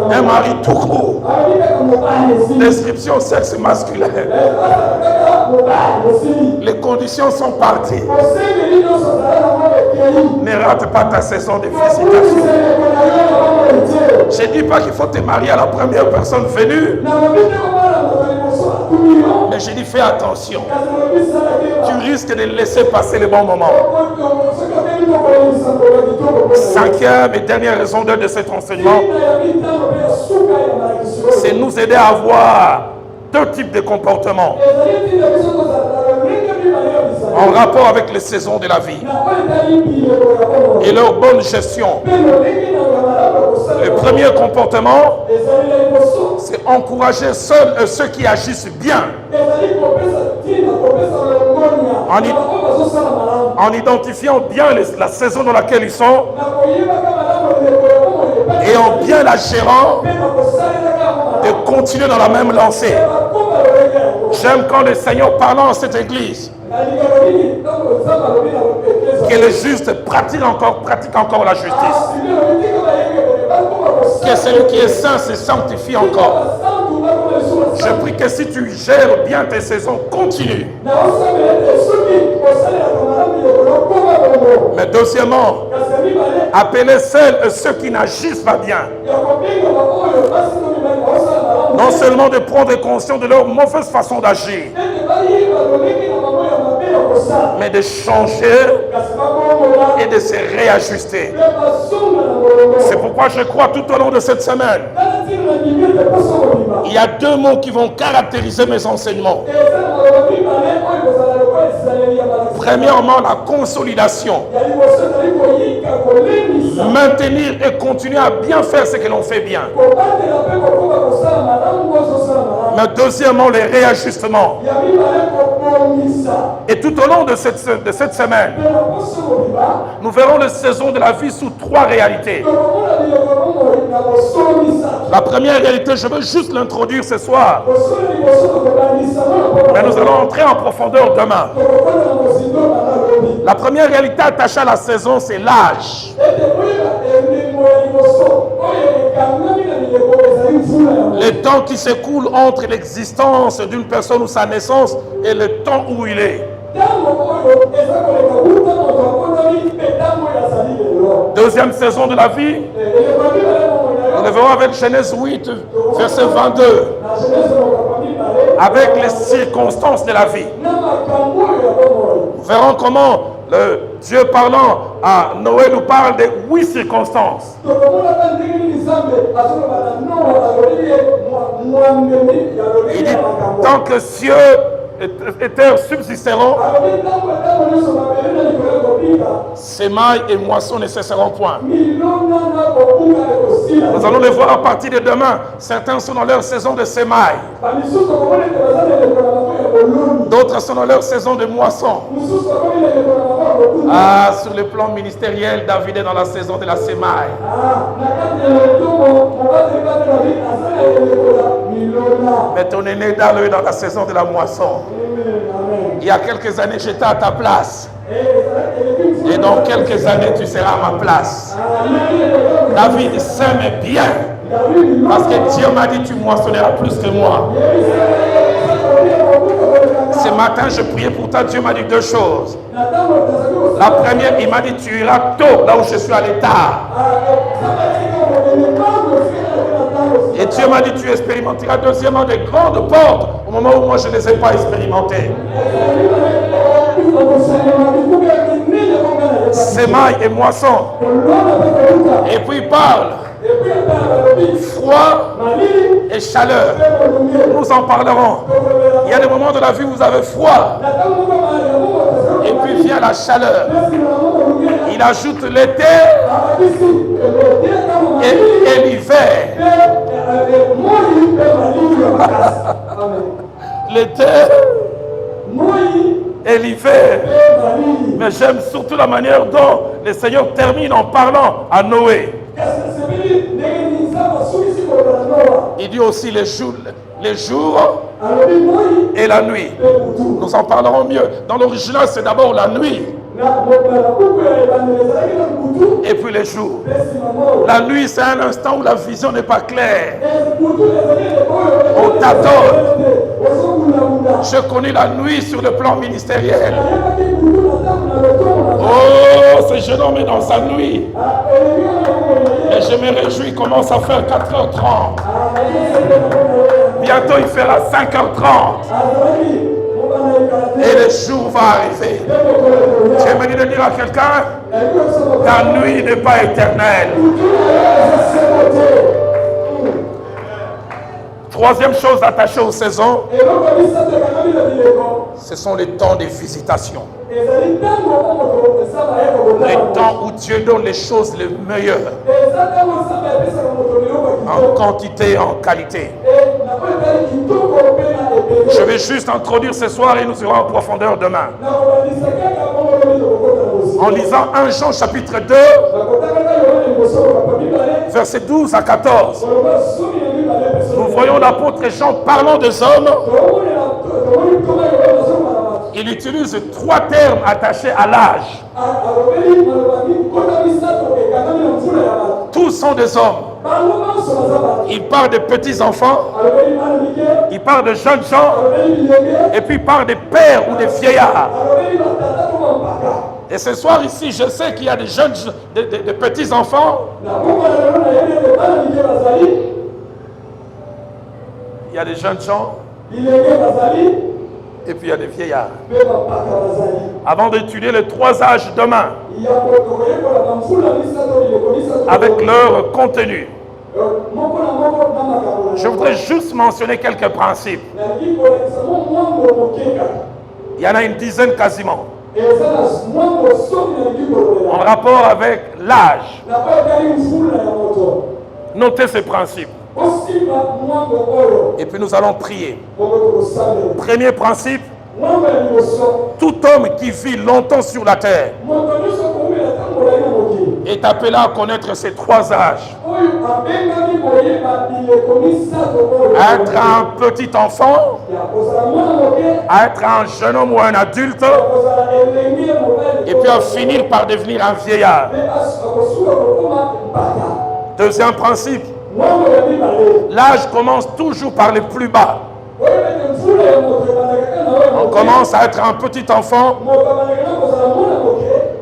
Un mari tout court. Description sexe masculin. Les conditions sont parties. Ne rate pas ta saison de félicitations. Je ne dis pas qu'il faut te marier à la première personne venue. Mais je dis fais attention. Tu risques de laisser passer les bons moments. Cinquième et dernière raison d'être de cet enseignement, c'est nous aider à avoir deux types de comportements en rapport avec les saisons de la vie et leur bonne gestion. Le premier comportement, c'est encourager seuls ceux qui agissent bien en identifiant bien la saison dans laquelle ils sont et en bien la gérant, de continuer dans la même lancée. J'aime quand le Seigneur parlant à cette église que les justes pratiquent encore la justice. Que celui qui est saint se sanctifie encore. Je prie que si tu gères bien tes saisons, continue. Mais deuxièmement, appelez ceux qui n'agissent pas bien. Non seulement de prendre conscience de leur mauvaise façon d'agir, mais de changer et de se réajuster. C'est pourquoi je crois tout au long de cette semaine, il y a deux mots qui vont caractériser mes enseignements. Premièrement, la consolidation. Maintenir et continuer à bien faire ce que l'on fait bien. Mais deuxièmement, les réajustements. Et tout au long de cette semaine, nous verrons les saisons de la vie sous trois réalités. La première réalité, je veux juste l'introduire ce soir. Mais nous allons entrer en profondeur demain. La première réalité attachée à la saison, c'est l'âge. Le temps qui s'écoule entre l'existence d'une personne ou sa naissance et le temps où il est. Deuxième saison de la vie, nous le verrons avec Genèse 8, verset 22. Avec les circonstances de la vie. Nous verrons comment Dieu parlant à Noé nous parle de 8 circonstances. Il dit, tant que cieux et terre subsisteront, semailles et moissons ne cesseront point. Nous allons les voir à partir de demain. Certains sont dans leur saison de semailles. D'autres sont dans leur saison de moisson. Ah, sur le plan ministériel, David est dans la saison de la semaille. Mais ton aîné est dans la saison de la moisson. Il y a quelques années, j'étais à ta place. Et dans quelques années, tu seras à ma place. David sème bien. Parce que Dieu m'a dit, tu moissonneras plus que moi. Ce matin, je priais pour toi. Dieu m'a dit deux choses. La première, il m'a dit, tu iras tôt là où je suis allé tard. Et Dieu m'a dit, tu expérimenteras deuxièmement des grandes portes au moment où moi je ne les ai pas expérimentées. Semaille et moisson. Et puis il parle froid et chaleur. Nous en parlerons. Il y a des moments de la vie où vous avez froid. Et puis vient la chaleur. Il ajoute l'été et l'hiver. L'été et l'hiver. Mais j'aime surtout la manière dont le Seigneur termine en parlant à Noé. Il dit aussi les jours et la nuit. Nous en parlerons mieux. Dans l'original, c'est d'abord la nuit. Et puis les jours. La nuit, c'est un instant où la vision n'est pas claire. On tâtonne. Je connais la nuit sur le plan ministériel. Oh, ce jeune homme est dans sa nuit. Et je me réjouis, il commence à faire 4h30. Bientôt, il fera 5h30. Et le jour va arriver. J'aimerais de dire à quelqu'un, ta nuit n'est pas éternelle. Troisième chose attachée aux saisons, ce sont les temps de visitation. Les temps où Dieu donne les choses les meilleures, en quantité et en qualité. Je vais juste introduire ce soir et nous irons en profondeur demain. En lisant 1 Jean chapitre 2, versets 12 à 14, nous voyons l'apôtre Jean parlant des hommes. Il utilise 3 termes attachés à l'âge. Tous sont des hommes. Il parle des petits-enfants, il parle de jeunes gens, et puis il parle des pères ou des vieillards. Et ce soir ici, je sais qu'il y a des jeunes, des petits-enfants. Il y a des jeunes gens. Et puis il y a des vieillards. Avant d'étudier les 3 âges demain, avec leur contenu, je voudrais juste mentionner quelques principes. Il y en a une dizaine quasiment. En rapport avec l'âge. Notez ces principes. Et puis nous allons prier. Premier principe, tout homme qui vit longtemps sur la terre est appelé à connaître ces 3 âges. Être un petit enfant, être un jeune homme ou un adulte, et puis à finir par devenir un vieillard. Deuxième principe, l'âge commence toujours par les plus bas. On commence à être un petit enfant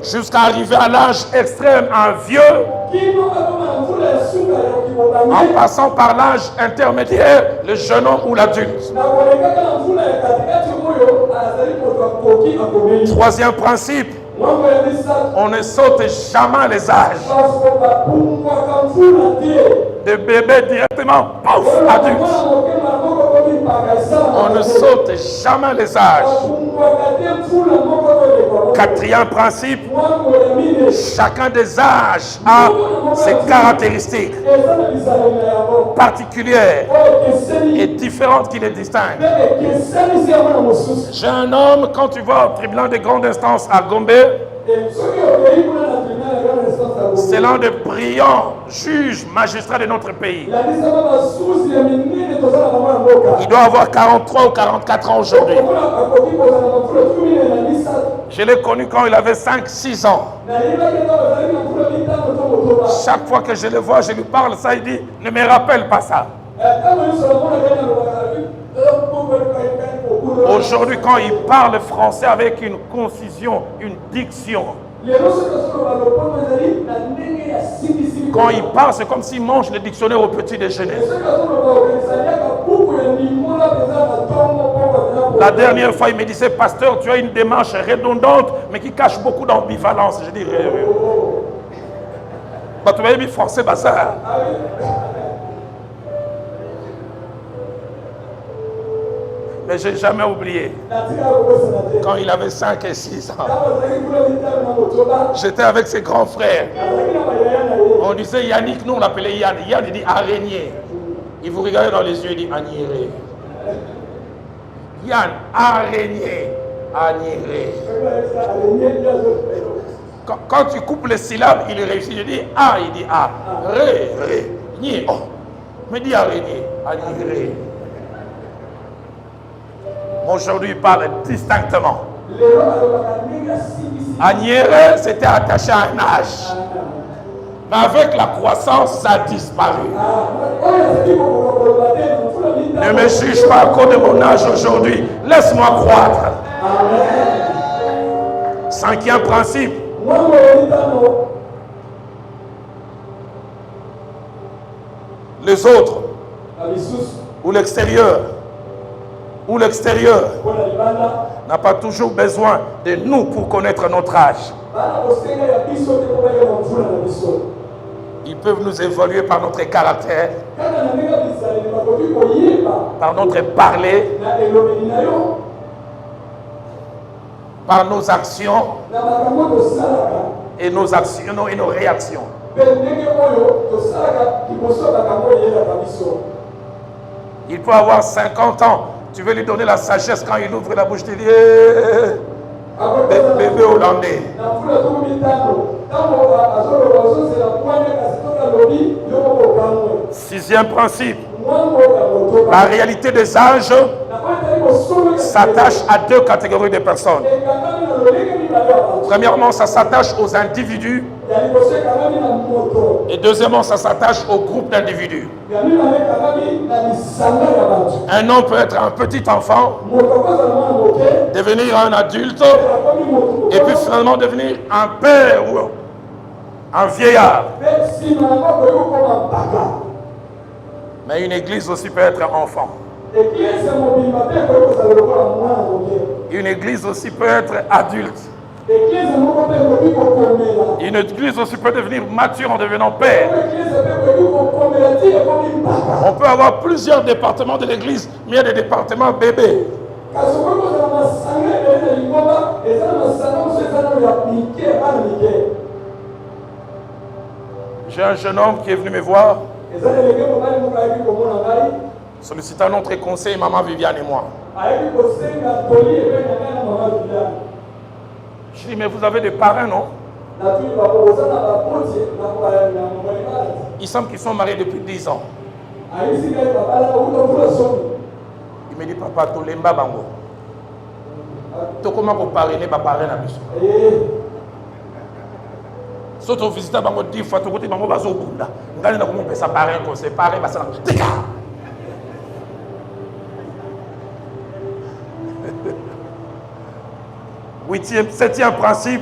jusqu'à arriver à l'âge extrême, un vieux, en passant par l'âge intermédiaire, le jeune homme ou l'adulte. Troisième principe, on ne saute jamais les âges. De bébé directement, pouf, adulte. On ne saute jamais les âges. Quatrième principe, chacun des âges a ses caractéristiques particulières et différentes qui les distinguent. J'ai un homme, quand tu vas au tribunal de grande instance à Gombe, c'est l'un des brillants juges, magistrats de notre pays. Il doit avoir 43 ou 44 ans aujourd'hui. Je l'ai connu quand il avait 5-6 ans. Chaque fois que je le vois, je lui parle ça, il dit, ne me rappelle pas ça. Aujourd'hui, quand il parle français avec une concision, une diction, quand il parle, c'est comme s'il mange le dictionnaire au petit déjeuner. La dernière fois, il me disait, pasteur, tu as une démarche redondante, mais qui cache beaucoup d'ambivalence. Je dis, bah, tu m'avais mis français, bazar. Mais Mais je n'ai jamais oublié. Quand il avait 5 et 6 ans, j'étais avec ses grands frères. On disait Yannick, nous on l'appelait Yann. Yann, il dit araignée. Il vous regardait dans les yeux, il dit agniré. Yann, araignée, agniré. Quand tu coupes les syllabes, il réussit. Il dit A, il dit A. Ré, ré, ni, oh. Mais dis araignée, agniré. Aujourd'hui, il parle distinctement. Agniré, c'était attaché à un âge. Mais avec la croissance, ça a disparu. Ne me juge pas à cause de mon âge aujourd'hui. Laisse-moi croître. 5e principe. Les autres, ou l'extérieur, n'a pas toujours besoin de nous pour connaître notre âge. Ils peuvent nous évaluer par notre caractère, par notre parler, par nos actions et nos réactions. Il peut avoir 50 ans, tu veux lui donner la sagesse quand il ouvre la bouche, tu dis bébé hollandais. 6e principe, la réalité des âges s'attache à 2 catégories de personnes. Premièrement, ça s'attache aux individus. Et deuxièmement, ça s'attache au groupe d'individus. Un homme peut être un petit enfant, devenir un adulte, et puis finalement devenir un père ou un vieillard. Mais une église aussi peut être enfant. Une église aussi peut être adulte. Une église aussi peut devenir mature en devenant père. On peut avoir plusieurs départements de l'église, mais il y a des départements bébés. J'ai un jeune homme qui est venu me voir, sollicitant notre conseil, maman Viviane et moi. Je dis, mais vous avez des parrains, non? Il semble qu'ils sont mariés depuis 10 ans. Il me dit, papa, tu l'aimes bango. Tu comment vous parrainer ma parrain à biso? Surtout visiter bango 10 fois, tu côté bango bazo bunda. Ngani na comment ça parrain qu'on se parrain ba ça. Tika. 7e principe,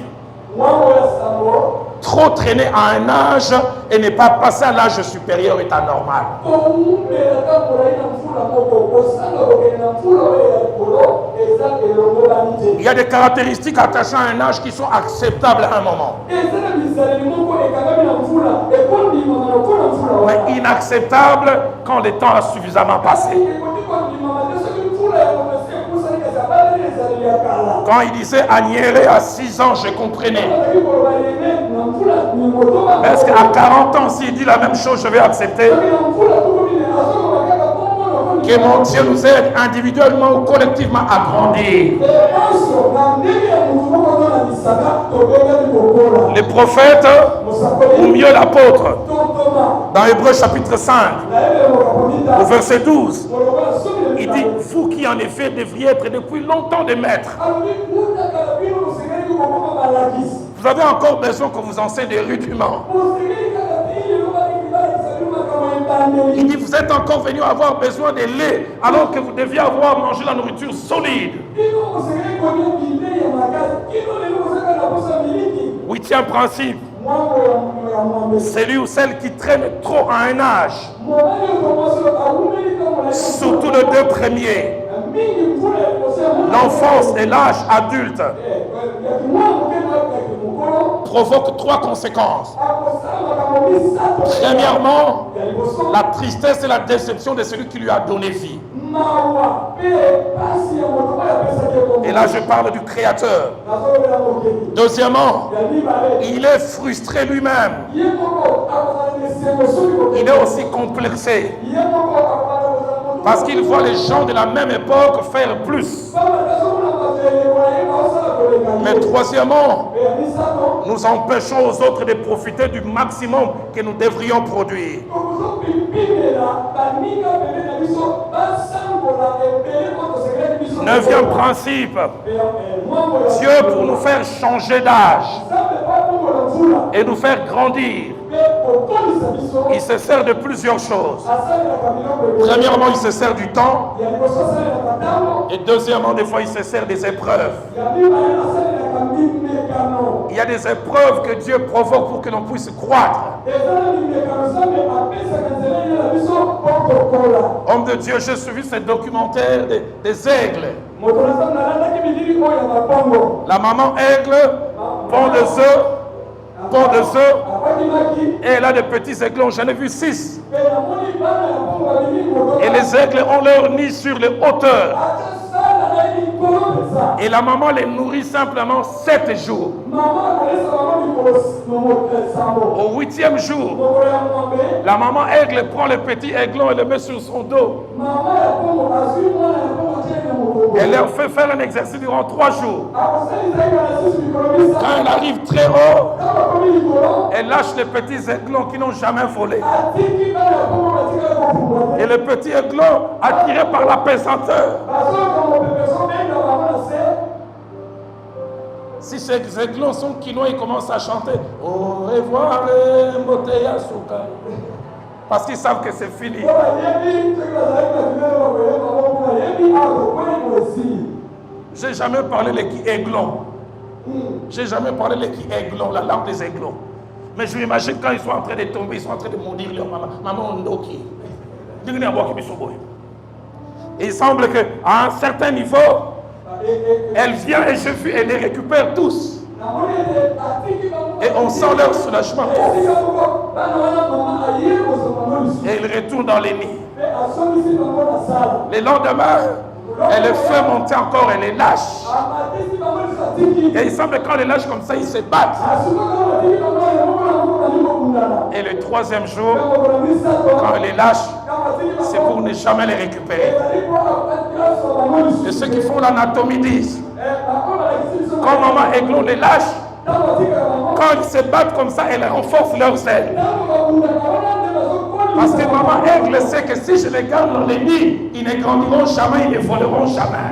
trop traîner à un âge et ne pas passer à l'âge supérieur est anormal. Il y a des caractéristiques attachées à un âge qui sont acceptables à un moment, mais inacceptables quand le temps a suffisamment passé. Quand il disait Agnéré à 6 ans, je comprenais. Est-ce qu'à 40 ans, s'il dit la même chose, je vais accepter? Que mon Dieu nous aide individuellement ou collectivement à grandir. Les prophètes, ou mieux l'apôtre, dans Hébreux chapitre 5, au verset 12, il dit, vous qui en effet devriez être depuis longtemps des maîtres, vous avez encore besoin qu'on vous enseigne des rudiments. Il dit, vous êtes encore venu avoir besoin de lait alors que vous deviez avoir mangé la nourriture solide. 8e principe, celui ou celle qui traîne trop à un âge, surtout les 2 premiers, l'enfance et l'âge adulte, provoque 3 conséquences. Premièrement, la tristesse et la déception de celui qui lui a donné vie. Et là, je parle du Créateur. Deuxièmement, il est frustré lui-même. Il est aussi complexé. Parce qu'il voit les gens de la même époque faire plus. Mais troisièmement, nous empêchons aux autres de profiter du maximum que nous devrions produire. Neuvième principe, Dieu, pour nous faire changer d'âge et nous faire grandir, il se sert de plusieurs choses. Premièrement, il se sert du temps. Et deuxièmement, des fois, il se sert des épreuves. Il y a des épreuves que Dieu provoque pour que l'on puisse croître. Homme de Dieu, j'ai suivi ce documentaire des aigles. La maman aigle pond des œufs, et elle a des petits aiglons. J'en ai vu 6. Et les aigles ont leur nid sur les hauteurs. Et la maman les nourrit simplement 7 jours. Au 8e jour, la maman aigle prend le petit aiglon et le met sur son dos. Elle leur fait faire un exercice durant 3 jours. Quand elle arrive très haut, elle lâche les petits aiglons qui n'ont jamais volé. Et le petit aiglon, attiré par la pesanteur, si ces aiglons sont quinois, ils commencent à chanter au revoir, Mboteya Souka. Parce qu'ils savent que c'est fini. J'ai jamais parlé les aiglons. J'ai jamais parlé les aiglons, la langue des aiglons. Mais je m'imagine quand ils sont en train de tomber, ils sont en train de maudire leur maman. Maman Ndoki. Et il semble qu'à un certain niveau, elle vient et je vis, elle les récupère tous. Et on sent leur soulagement. Et ils retournent dans les nids. Le lendemain, elle les fait monter encore, elle les lâche. Et il semble que quand elle les lâche comme ça, ils se battent. Et le 3e jour, quand elle les lâche, c'est pour ne jamais les récupérer. Et ceux qui font l'anatomie disent, quand maman aiglon les lâche, quand ils se battent comme ça, elle renforce leurs ailes. Parce que maman aigle sait que si je les garde dans les nids, ils ne grandiront jamais, ils ne voleront jamais.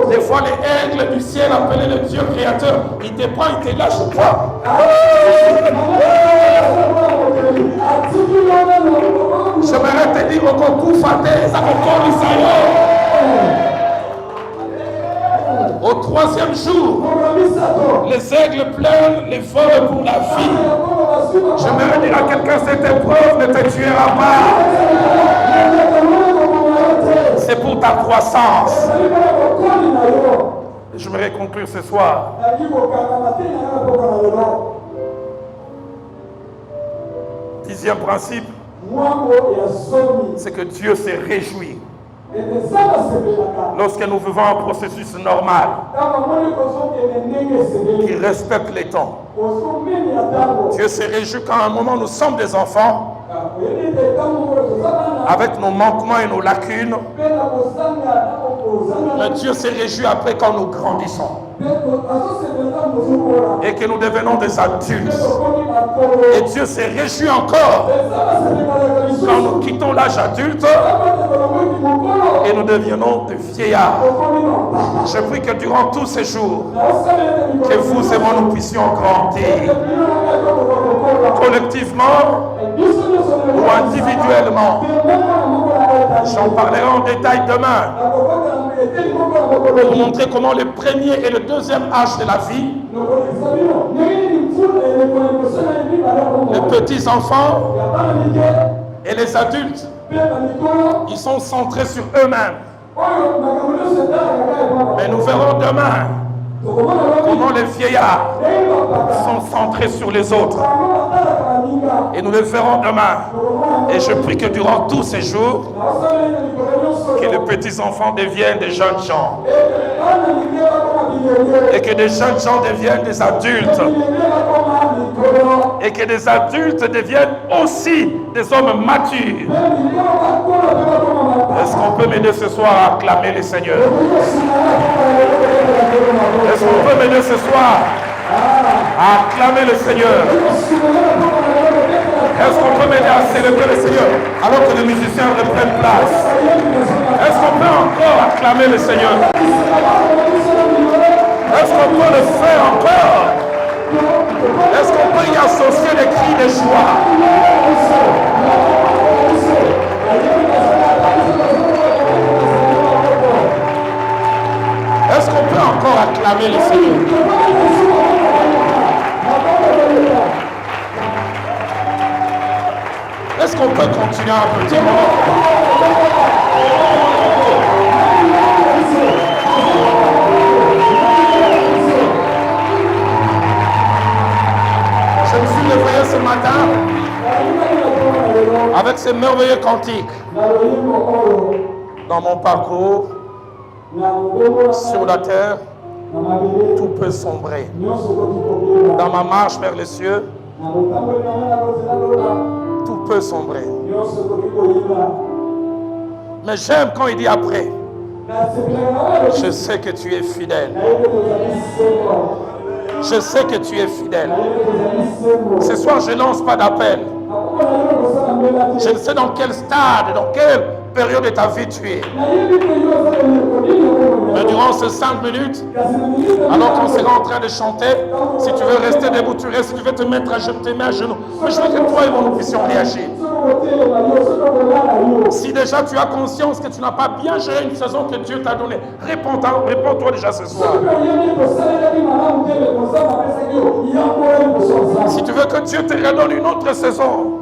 Des fois, les aigles du ciel, appelés le Dieu créateur, il te prend, il te lâche pas. J'aimerais te dire au concours faté, ça encore au 3e jour, les aigles pleurent, les volent pour la vie. J'aimerais dire à quelqu'un, cette épreuve ne te tuera pas. C'est pour ta croissance. Je voudrais conclure ce soir. 10e principe, c'est que Dieu s'est réjoui lorsque nous vivons un processus normal qui respecte les temps. Dieu s'est réjoui quand à un moment nous sommes des enfants avec nos manquements et nos lacunes. Mais Dieu s'est réjoui après quand nous grandissons et que nous devenons des adultes. Et Dieu s'est réjoui encore quand nous quittons l'âge adulte et nous devenons des vieillards. Je prie que durant tous ces jours, que vous et moi nous puissions grandir collectivement ou individuellement. J'en parlerai en détail demain pour montrer comment le premier et le deuxième âge de la vie, les petits enfants et les adultes, ils sont centrés sur eux-mêmes. Mais nous verrons demain comment les vieillards sont centrés sur les autres. Et nous le ferons demain. Et je prie que durant tous ces jours, que les petits enfants deviennent des jeunes gens. Et que des jeunes gens deviennent des adultes. Et que des adultes deviennent aussi des hommes matures. Est-ce qu'on peut m'aider ce soir à acclamer le Seigneur? Est-ce qu'on peut m'aider ce soir à acclamer le Seigneur? Est-ce qu'on peut m'aider à célébrer le Seigneur alors que les musiciens reprennent place? Est-ce qu'on peut encore acclamer le Seigneur? Est-ce qu'on peut le faire encore? Est-ce qu'on peut y associer des cris de joie? Est-ce qu'on peut encore acclamer le Seigneur? Est-ce qu'on peut continuer un petit moment? Je me suis réveillé ce matin avec ces merveilleux cantiques. Dans mon parcours sur la terre, tout peut sombrer. Dans ma marche vers les cieux, tout peut sombrer. Mais j'aime quand il dit après, je sais que tu es fidèle. Je sais que tu es fidèle. Ce soir, je ne lance pas d'appel. Je ne sais dans quel stade, dans quelle période de ta vie tu es. Mais durant ces 5 minutes, alors qu'on sera en train de chanter, si tu veux rester debout, tu restes. Si tu veux te mettre à genoux, tes mains à genoux. Mais je veux que toi et moi, nous puissions réagir. Si déjà tu as conscience que tu n'as pas bien géré une saison que Dieu t'a donnée, réponds-toi déjà ce soir. Si tu veux que Dieu te redonne une autre saison,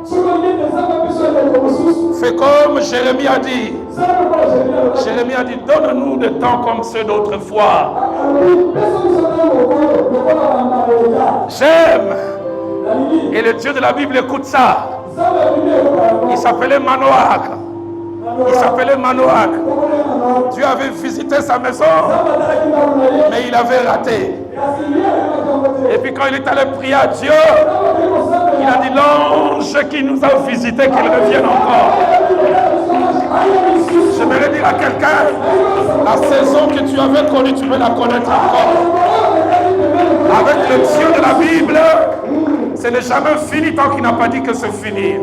fais comme Jérémie a dit. Jérémie a dit, donne-nous des temps comme ceux d'autrefois. J'aime. Et le Dieu de la Bible écoute ça. Il s'appelait Manoach. Il s'appelait Manoach. Dieu avait visité sa maison, mais il avait raté. Et puis quand il est allé prier à Dieu, il a dit, l'ange qui nous a visité, qu'il revienne encore. J'aimerais dire à quelqu'un, la saison que tu avais connue, tu peux la connaître encore. Avec le Dieu de la Bible, ce n'est jamais fini tant qu'il n'a pas dit que c'est fini.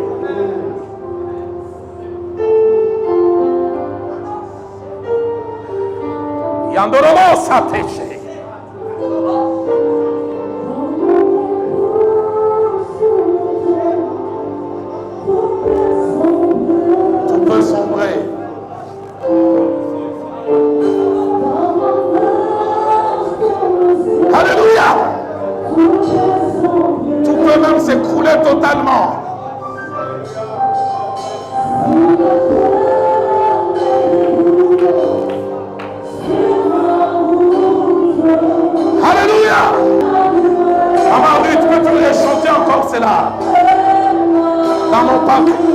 Yandorobo Sateche. Tout peut sombrer. Alléluia. Tout peut même s'écrouler totalement. Alléluia. Maman Ruth, peux-tu me chanter encore cela? Dans mon parcours.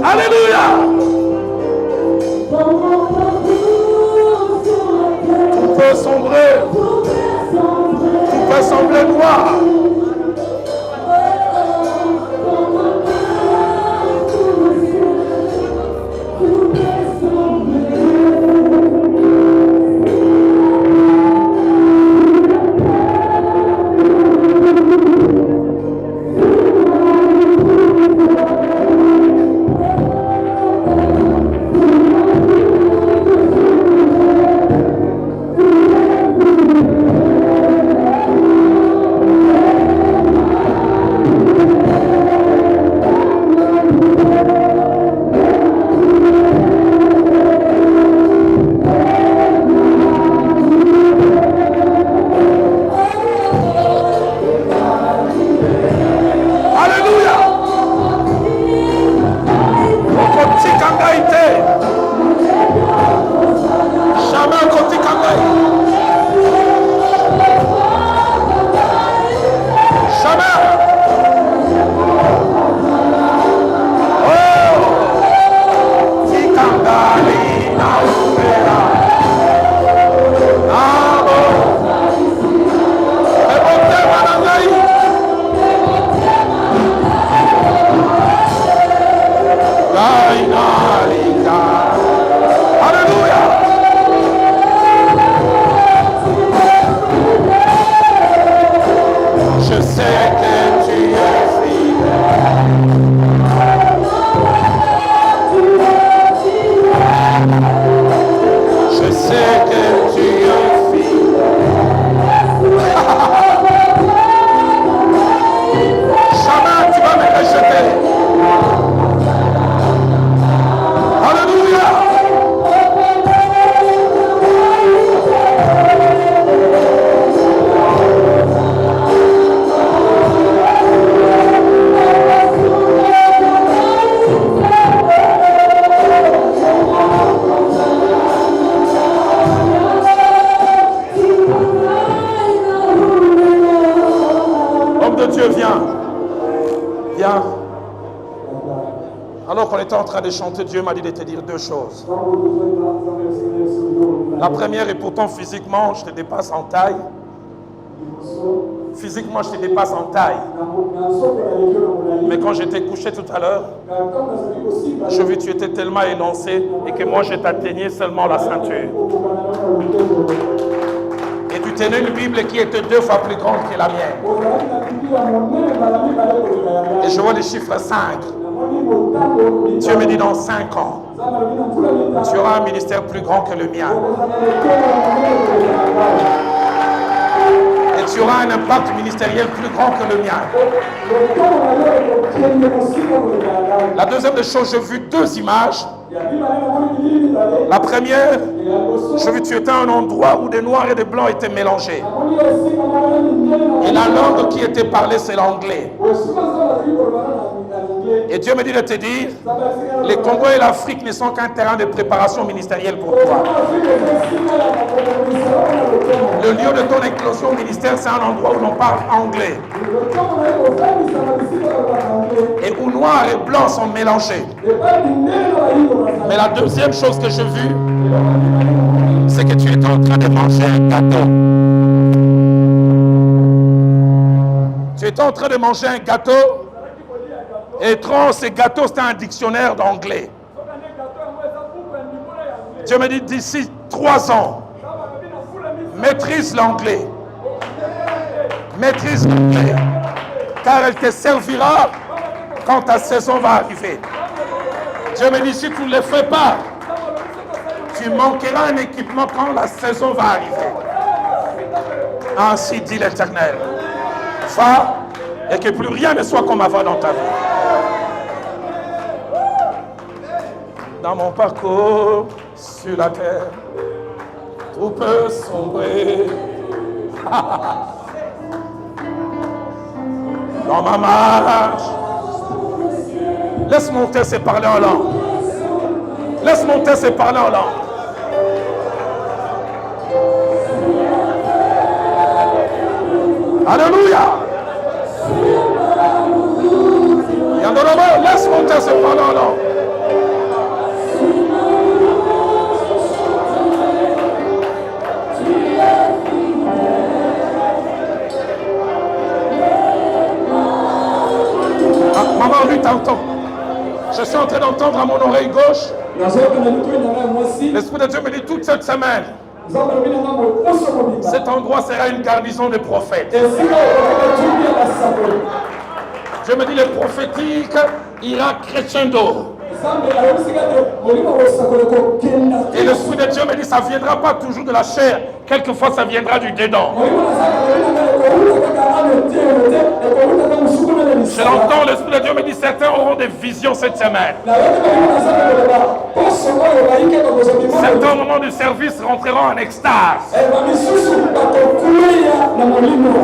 Alléluia. Tout peut sombrer. Tout peut sembler noir. était en train de chanter, Dieu m'a dit de te dire deux choses. La première, et pourtant physiquement, je te dépasse en taille. Physiquement, je te dépasse en taille. Mais quand j'étais couché tout à l'heure, je vis que tu étais tellement élancé et que moi, je t'atteignais seulement la ceinture. Et tu tenais une Bible qui était 2 fois plus grande que la mienne. Et je vois les chiffres 5. Dieu me dit dans 5 ans, tu auras un ministère plus grand que le mien. Et tu auras un impact ministériel plus grand que le mien. La deuxième des choses, j'ai vu 2 images. La première, j'ai vu que tu étais à un endroit où des noirs et des blancs étaient mélangés. Et la langue qui était parlée, c'est l'anglais. Et Dieu me dit de te dire, les Congo et l'Afrique ne sont qu'un terrain de préparation ministérielle pour toi. Le lieu de ton éclosion ministère, c'est un endroit où l'on parle anglais. Et où noirs et blancs sont mélangés. Mais la deuxième chose que j'ai vue, c'est que tu étais en train de manger un gâteau. Tu étais en train de manger un gâteau. Et ce gâteau, c'était un dictionnaire d'anglais. Dieu me dit, d'ici 3 ans, maîtrise l'anglais. Maîtrise l'anglais. Car elle te servira quand ta saison va arriver. Dieu me dit, si tu ne le fais pas, tu manqueras un équipement quand la saison va arriver. Ainsi dit l'Éternel. Va, et que plus rien ne soit comme avant dans ta vie. Dans mon parcours sur la terre, tout peut sombrer. Dans ma marche, laisse monter ses parler en langue. Laisse monter ses parler en langue. Alléluia. Laisse monter ses parler en langue. Maman Ruth t'entend. Je suis en train d'entendre à mon oreille gauche. L'Esprit de Dieu me dit toute cette semaine, cet endroit sera une garnison de prophètes. Dieu me dit le prophétique ira crescendo. Et l'Esprit de Dieu me dit ça ne viendra pas toujours de la chair. Quelquefois ça viendra du dedans. Je l'entends, l'Esprit de Dieu me dit certains auront des visions cette semaine. Certains au moment du service rentreront en extase.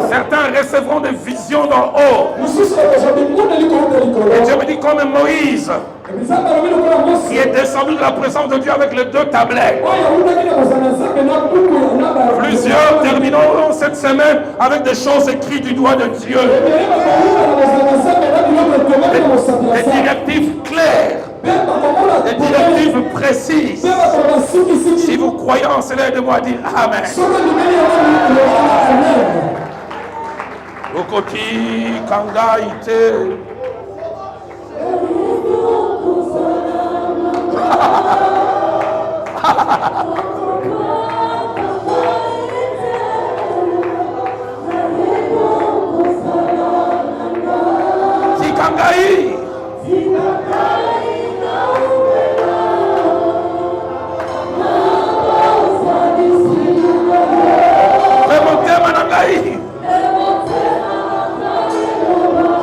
Certains recevront des visions d'en haut. Et Dieu me dit comme Moïse qui est descendu de la présence de Dieu avec les 2 tablettes. Plusieurs termineront cette semaine avec des choses écrites du doigt de Dieu. Des directives claires. Des directives précises. Si vous croyez en cela, aidez-moi à dire Amen. Okoti Kanga Ite. Tikangai. Remontez Manangai.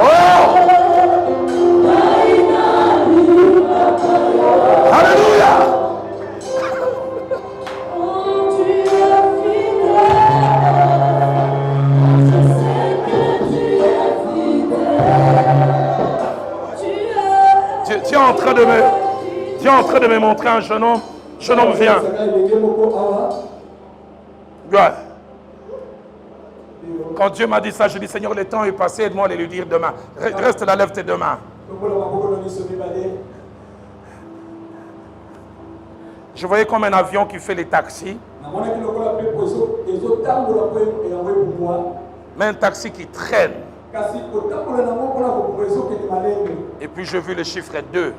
Oh! Alléluia! Tu es en train de me montrer un jeune homme. Jeune homme vient. Ouais. Quand Dieu m'a dit ça, je dis Seigneur, le temps est passé, aide-moi à lui dire demain. Reste là, lève tes 2 mains. Je voyais comme un avion qui fait les taxis. Mais un taxi qui traîne. Et puis j'ai vu le chiffre 2.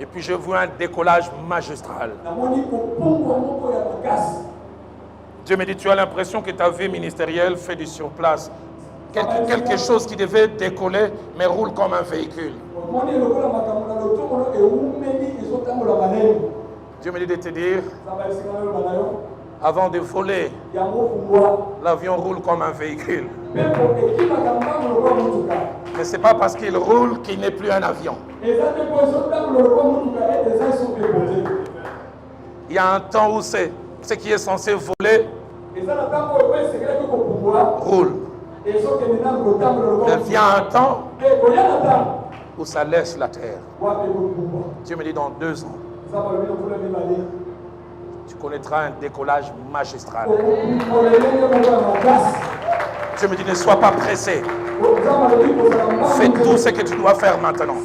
Et puis j'ai vu un décollage magistral. Dieu me dit, tu as l'impression que ta vie ministérielle fait du surplace. Quelque chose qui devait décoller, mais roule comme un véhicule. Dieu me dit de te dire, avant de voler, l'avion roule comme un véhicule. Mais ce n'est pas parce qu'il roule qu'il n'est plus un avion. Il y a un temps où ce qui est censé voler roule. Il vient un temps où ça laisse la terre. Dieu me dit dans 2 ans, tu connaîtras un décollage magistral. Dieu me dit ne sois pas pressé. Fais tout ce que tu dois faire maintenant.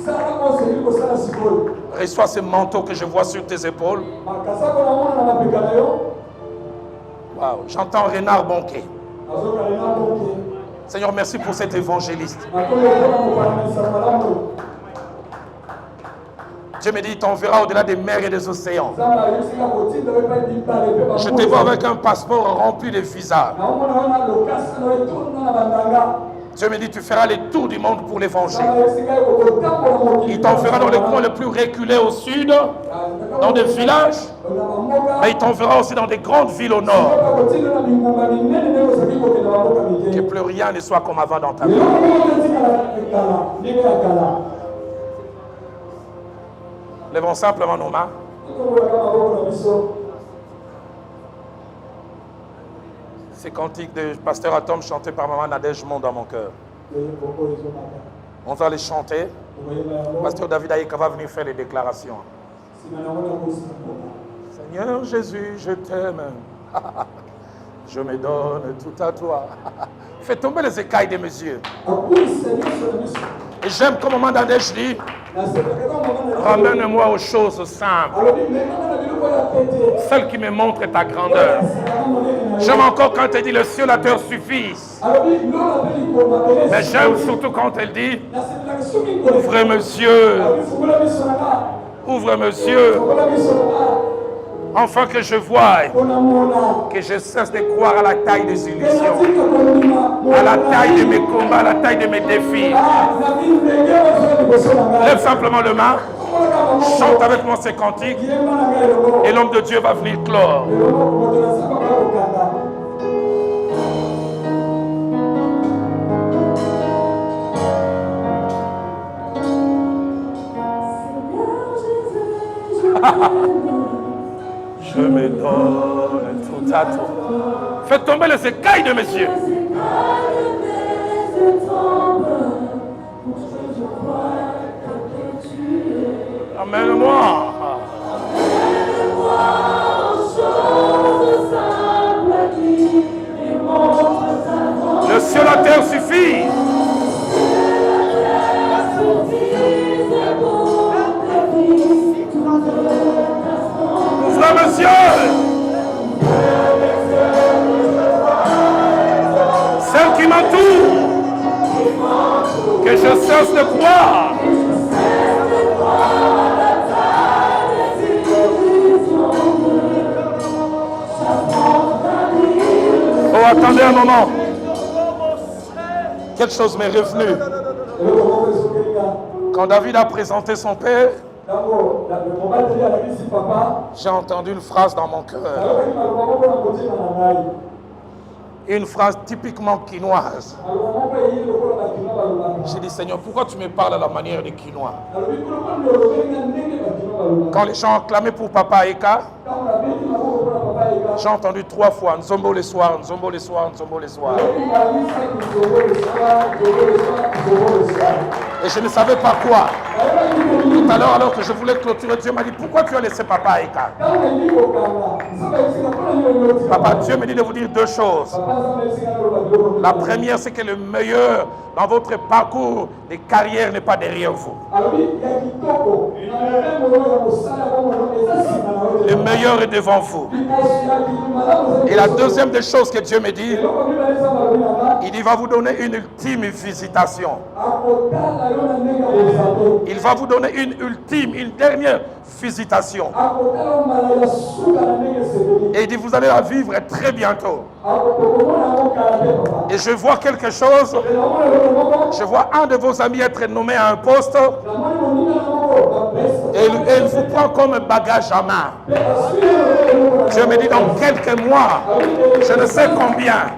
Reçois ce manteau que je vois sur tes épaules. Waouh, j'entends Renard Bonquet. Seigneur, merci pour cet évangéliste. Dieu me dit, il t'enverra au-delà des mers et des océans. Je te vois avec un passeport rempli de visas. Dieu me dit, tu feras les tours du monde pour l'évangile. Il t'enverra dans les coins les plus reculés au sud, dans des villages, mais il t'enverra aussi dans des grandes villes au nord. Que plus rien ne soit comme avant dans ta vie. Lèvons simplement nos mains. Ces cantiques de Pasteur Atom chantés par Maman Nadège montent dans mon cœur. On va les chanter. Pasteur David Aïka va venir faire les déclarations. Seigneur Jésus, je t'aime. Je me donne tout à toi. Fais tomber les écailles de mes yeux. Et j'aime comme Maman Nadège dit, ramène-moi aux choses simples. Celles qui me montrent ta grandeur. J'aime encore quand elle dit le ciel, la terre suffisent. Mais j'aime surtout quand elle dit ouvre mes yeux. Ouvre mes yeux. Enfin que je voie, que je cesse de croire à la taille des illusions, à la taille de mes combats, à la taille de mes défis. Lève simplement le main, chante avec moi ces cantiques, et l'homme de Dieu va venir clore. Je me donne tout à toi. Fais tomber les écailles de mes yeux. Amène-moi. Le ciel, la terre suffit. Ouvre mes yeux. Celle qui m'entoure, que je cesse de croire. Oh, attendez un moment. Quelque chose m'est revenu. Quand David a présenté son père, j'ai entendu une phrase dans mon cœur. Une phrase typiquement quinoise. J'ai dit, Seigneur, pourquoi tu me parles à la manière des Quinois? Quand les gens ont clamé pour Papa Eka, j'ai entendu 3 fois, Nzombo le soir, Nzombo le soir, Nzombo le soir. Et je ne savais pas quoi. Tout à l'heure, alors que je voulais clôturer, Dieu m'a dit, pourquoi tu as laissé papa à Eka? Papa, Dieu me dit de vous dire deux choses. La première, c'est que le meilleur dans votre parcours de carrière n'est pas derrière vous. Le meilleur est devant vous. Et la deuxième des choses que Dieu me dit, il va vous donner une ultime visitation. Il va vous donner une dernière visitation. Et il dit, vous allez la vivre très bientôt. Et je vois quelque chose. Je vois un de vos amis être nommé à un poste. Et il vous prend comme un bagage à main. Dieu me dit, dans quelques mois, je ne sais combien,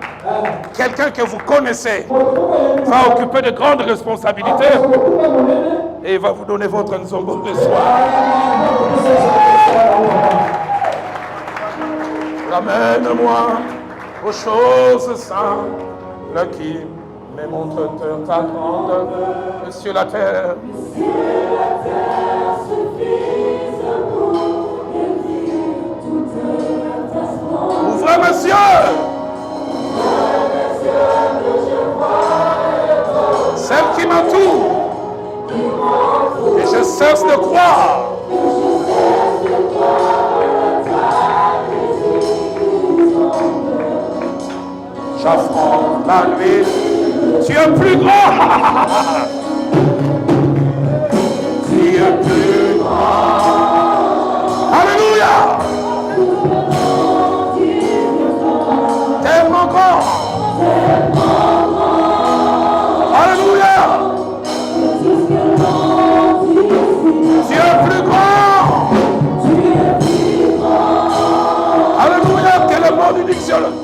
quelqu'un que vous connaissez va occuper de grandes responsabilités et il va vous donner votre nzombo le soir. Ramène-moi aux choses simples qui me montrent ta grande sur la terre. Ouvrez mes yeux. Celle qui m'entoure. Et je cesse de croire. J'affronte la nuit. Tu es plus grand. Tu es plus grand. Alléluia. Tellement grand. Alléluia. Tu es plus grand. Alléluia. Quel est le mot du dictionnaire?